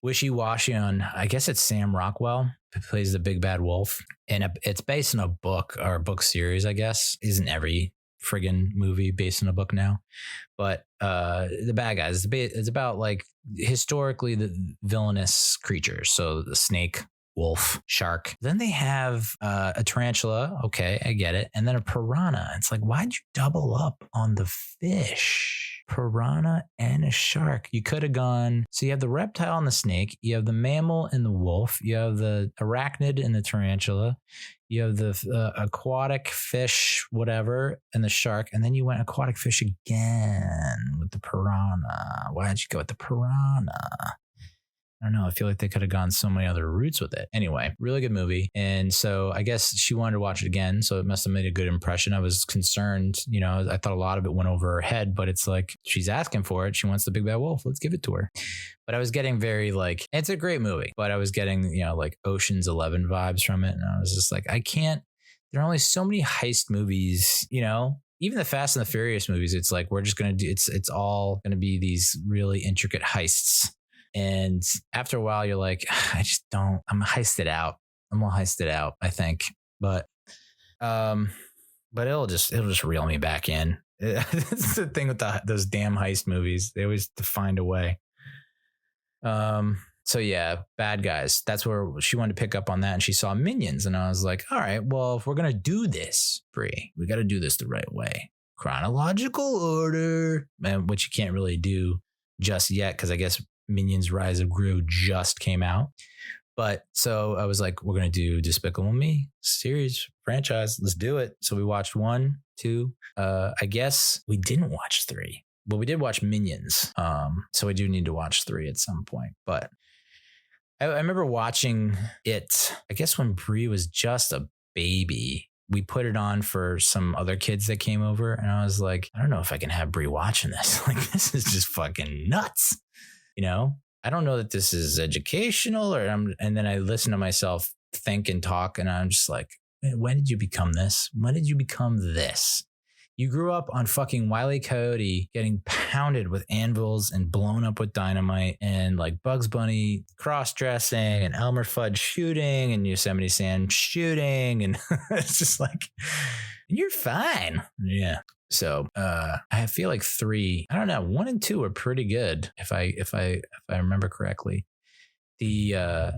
wishy-washy on, I guess it's Sam Rockwell who plays the big bad wolf. And it's based on a book, or a book series, I guess. Isn't every friggin' movie based on a book now? But The Bad Guys, it's about, like, historically the villainous creatures. So the snake, wolf, shark. Then they have a tarantula. Okay, I get it. And then a piranha. It's like, why'd you double up on the fish? Piranha and a shark. You could have gone. So you have the reptile and the snake. You have the mammal and the wolf. You have the arachnid and the tarantula. You have the aquatic fish, whatever, and the shark. And then you went aquatic fish again with the piranha. Why did you go with the piranha? I don't know. I feel like they could have gone so many other routes with it. Anyway, really good movie. And so I guess she wanted to watch it again. So it must have made a good impression. I was concerned, I thought a lot of it went over her head, but it's like, she's asking for it. She wants the big bad wolf. Let's give it to her. But I was getting very, like, it's a great movie, but I was getting, like Ocean's 11 vibes from it. And I was just like, I can't, there are only so many heist movies, even the Fast and the Furious movies. It's like, we're just going to do, it's all going to be these really intricate heists. And after a while, you're like, I just don't, I'm gonna heist it out, I think. But it'll just reel me back in. That's the thing with those damn heist movies. They always find a way. So yeah, Bad Guys. That's where she wanted to pick up on that. And she saw Minions. And I was like, all right, well, if we're going to do this, Brie, we got to do this the right way. Chronological order, which you can't really do just yet, because I guess Minions Rise of Gru just came out. But so I was like, we're going to do Despicable Me series franchise. Let's do it. So we watched 1, 2. I guess we didn't watch 3. Well, we did watch Minions. So we do need to watch 3 at some point. But I remember watching it, I guess when Brie was just a baby. We put it on for some other kids that came over. And I was like, I don't know if I can have Brie watching this. Like, this is just fucking nuts. I don't know that this is educational and then I listen to myself think and talk, and I'm just like, when did you become this? When did you become this? You grew up on fucking Wile E. Coyote getting pounded with anvils and blown up with dynamite, and like Bugs Bunny cross-dressing and Elmer Fudd shooting and Yosemite Sam shooting. And it's just like, you're fine. Yeah. So I feel like 3, I don't know, 1 and 2 are pretty good if I remember correctly. The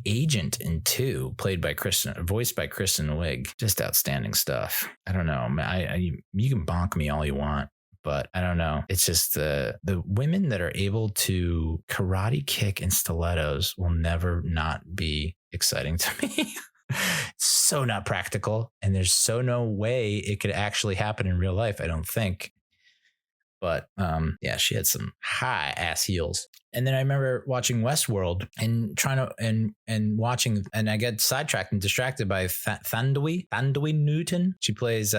agent in 2, voiced by Kristen Wiig, just outstanding stuff. I don't know. You can bonk me all you want, but I don't know. It's just the women that are able to karate kick and stilettos will never not be exciting to me. It's so not practical, and there's so no way it could actually happen in real life, I don't think. But yeah, she had some high ass heels. And then I remember watching Westworld and watching, and I get sidetracked and distracted by Thandwi Newton. She plays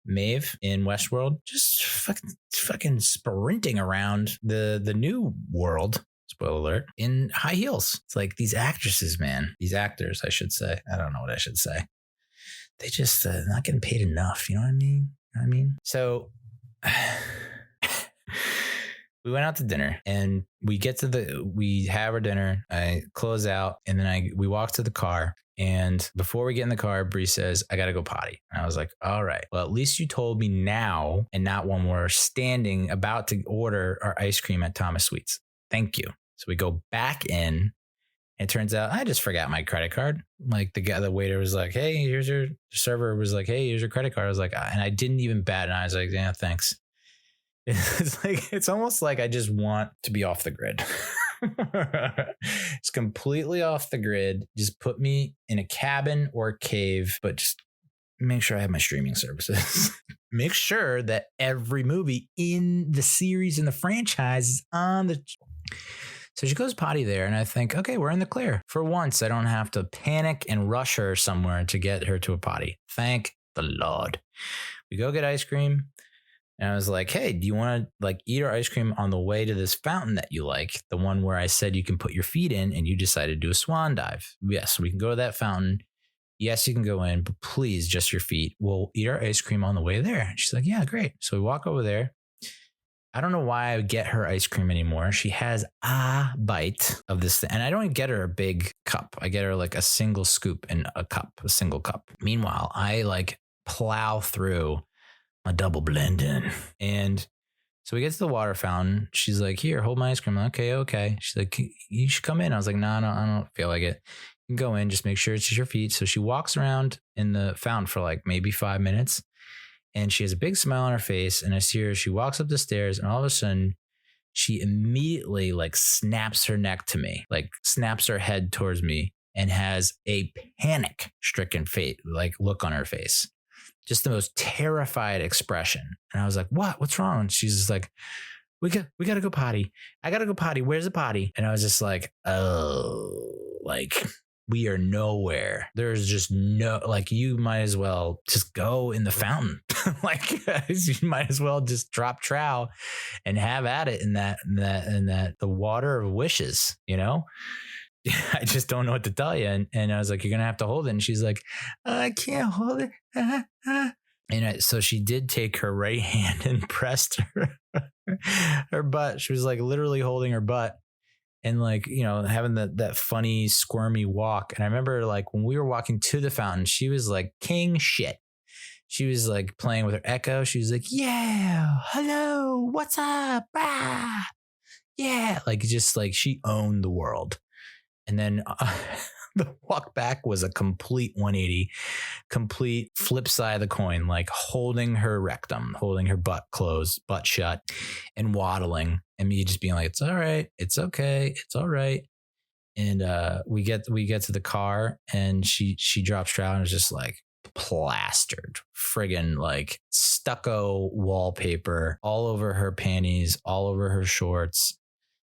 Maeve in Westworld, just fucking sprinting around the new world. Spoiler alert, in high heels. It's like these actresses, man. These actors, I should say. I don't know what I should say. They just not getting paid enough. You know what I mean? So we went out to dinner, and we have our dinner. I close out, and then we walk to the car. And before we get in the car, Bree says, I got to go potty. And I was like, all right, well, at least you told me now and not when we're standing about to order our ice cream at Thomas Sweets. Thank you. So we go back in. It turns out I just forgot my credit card. Like the waiter was like, hey, here's your server was like, hey, here's your credit card. I was like, and I didn't even bat. And I was like, yeah, thanks. It's almost like I just want to be off the grid. It's completely off the grid. Just put me in a cabin or a cave, but just make sure I have my streaming services. Make sure that every movie in the series and the franchise is on the. So she goes potty there, and I think, okay, we're in the clear. For once, I don't have to panic and rush her somewhere to get her to a potty. Thank the Lord. We go get ice cream. And I was like, hey, do you want to like eat our ice cream on the way to this fountain that you like? The one where I said you can put your feet in and you decided to do a swan dive. Yes, we can go to that fountain. Yes, you can go in, but please, just your feet. We'll eat our ice cream on the way there. And she's like, yeah, great. So we walk over there. I don't know why I get her ice cream anymore. She has a bite of this thing. And I don't get her a big cup. I get her like a single scoop in a cup, a single cup. Meanwhile, I like plow through a double blending. And so we get to the water fountain. She's like, here, hold my ice cream. I'm like, okay. She's like, you should come in. I was like, no, I don't feel like it. You can go in, just make sure it's just your feet. So she walks around in the fountain for like maybe 5 minutes. And she has a big smile on her face. And I see her, she walks up the stairs, and all of a sudden she immediately like snaps her neck to me, like snaps her head towards me, and has a panic stricken face, like look on her face. Just the most terrified expression. And I was like, what's wrong? And she's just like, we got to go potty. I got to go potty. Where's the potty? And I was just like, oh, like we are nowhere. There's just no, like, you might as well just go in the fountain. Like you might as well just drop trow and have at it in that, the water of wishes, you know? I just don't know what to tell you. And I was like, you're going to have to hold it. And she's like, I can't hold it. And so she did take her right hand and pressed her butt. She was like literally holding her butt and like, you know, having that funny squirmy walk. And I remember like when we were walking to the fountain, she was like king shit. She was like playing with her echo. She was like, yeah, hello, what's up? Ah, yeah. Like just like she owned the world. And then the walk back was a complete 180, complete flip side of the coin, like holding her rectum, holding her butt closed, butt shut, and waddling. And me just being like, it's all right. It's okay. It's all right. And we get to the car, and she drops trout and is just like plastered, friggin' like stucco wallpaper all over her panties, all over her shorts.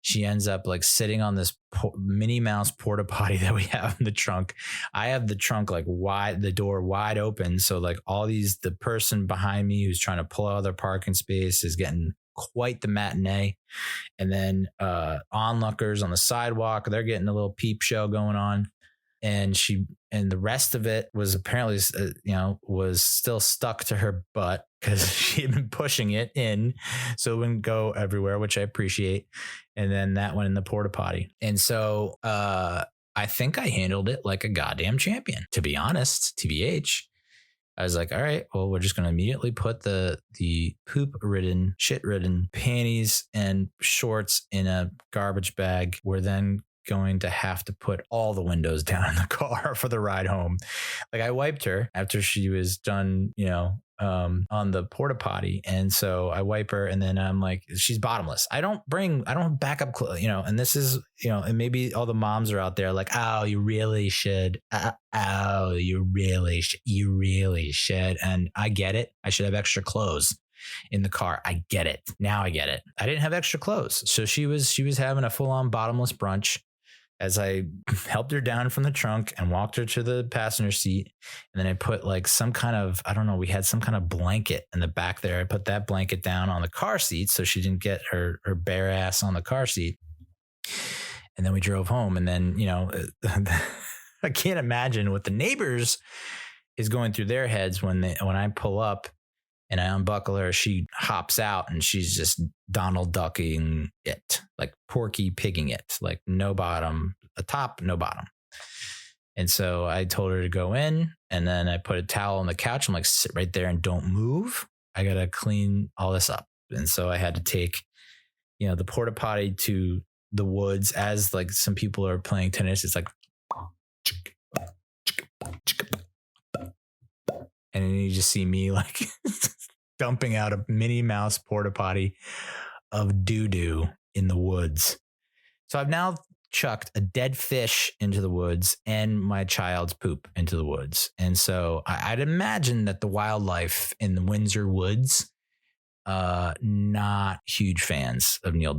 She ends up like sitting on this Minnie Mouse porta potty that we have in the trunk. I have the trunk like wide, the door wide open. So like the person behind me who's trying to pull out of their parking space is getting quite the matinee. And then onlookers on the sidewalk, they're getting a little peep show going on. And the rest of it was apparently, was still stuck to her butt because she had been pushing it in so it wouldn't go everywhere, which I appreciate. And then that went in the porta potty. And so I think I handled it like a goddamn champion, to be honest, TBH. I was like, all right, well, we're just going to immediately put the poop-ridden, shit-ridden panties and shorts in a garbage bag. We're then going to have to put all the windows down in the car for the ride home. Like I wiped her after she was done, on the porta potty. And so I wipe her, and then I'm like, she's bottomless. I don't back up, and this is, and maybe all the moms are out there like, oh, you really should. You really should. And I get it. I should have extra clothes in the car. I get it. Now I get it. I didn't have extra clothes. So she was having a full on bottomless brunch as I helped her down from the trunk and walked her to the passenger seat. And then I put like some kind of, I don't know, we had some kind of blanket in the back there. I put that blanket down on the car seat so she didn't get her bare ass on the car seat. And then we drove home. And then, I can't imagine what the neighbors is going through their heads when I pull up and I unbuckle her. She hops out and she's just Donald ducking it, like Porky pigging it, like no bottom, a top, no bottom. And so I told her to go in, and then I put a towel on the couch. I'm like, sit right there and don't move. I got to clean all this up. And so I had to take, the porta potty to the woods as like some people are playing tennis. It's like, and then you just see me like dumping out a Minnie Mouse porta potty of doo-doo in the woods. So I've now chucked a dead fish into the woods and my child's poop into the woods. And so I'd imagine that the wildlife in the Windsor woods, not huge fans of Neil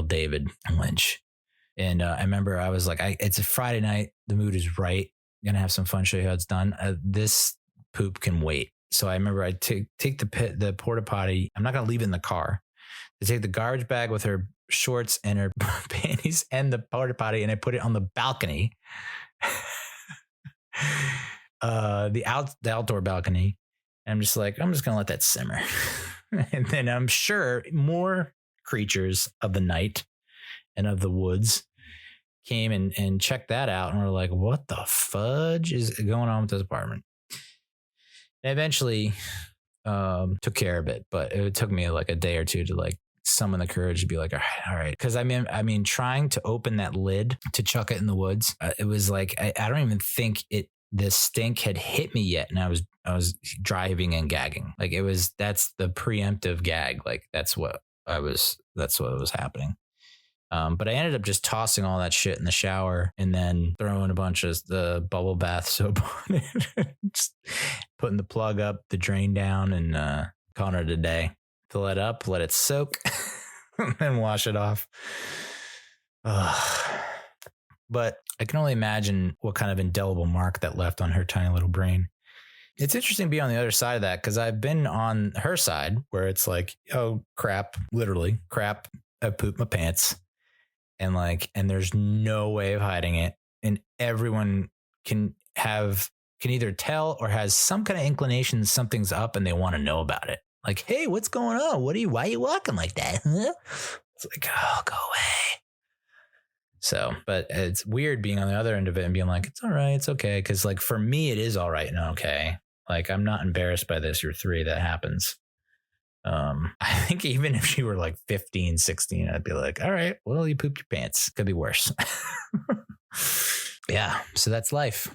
David Lynch. And I remember I was like, it's a Friday night. The mood is right. I'm going to have some fun, show you how it's done. This poop can wait. So I remember I take the porta potty. I'm not going to leave it in the car. I take the garbage bag with her shorts and her panties and the porta potty, and I put it on the balcony, the outdoor balcony. And I'm just like, I'm just going to let that simmer. And then I'm sure more creatures of the night and of the woods came and checked that out. And we're like, what the fudge is going on with this apartment? And eventually took care of it, but it took me like a day or two to like summon the courage to be like, all right. Cause I mean, trying to open that lid to chuck it in the woods, it was like, I don't even think the stink had hit me yet. And I was driving and gagging. Like that's the preemptive gag. Like that's what was happening. But I ended up just tossing all that shit in the shower and then throwing a bunch of the bubble bath soap on it, just putting the plug up, the drain down, and calling it a day. Fill it up, let it soak, and then wash it off. But I can only imagine what kind of indelible mark that left on her tiny little brain. It's interesting to be on the other side of that, because I've been on her side where it's like, oh, crap, literally crap, I pooped my pants. And there's no way of hiding it. And everyone can either tell or has some kind of inclination something's up and they want to know about it. Like, hey, what's going on? Why are you walking like that? Huh? It's like, oh, go away. So, but it's weird being on the other end of it and being like, it's all right. It's okay. Cause like for me, it is all right and okay. Like I'm not embarrassed by this. You're 3, that happens. I think even if you were like 15, 16, I'd be like, all right, well, you pooped your pants. Could be worse. Yeah. So that's life.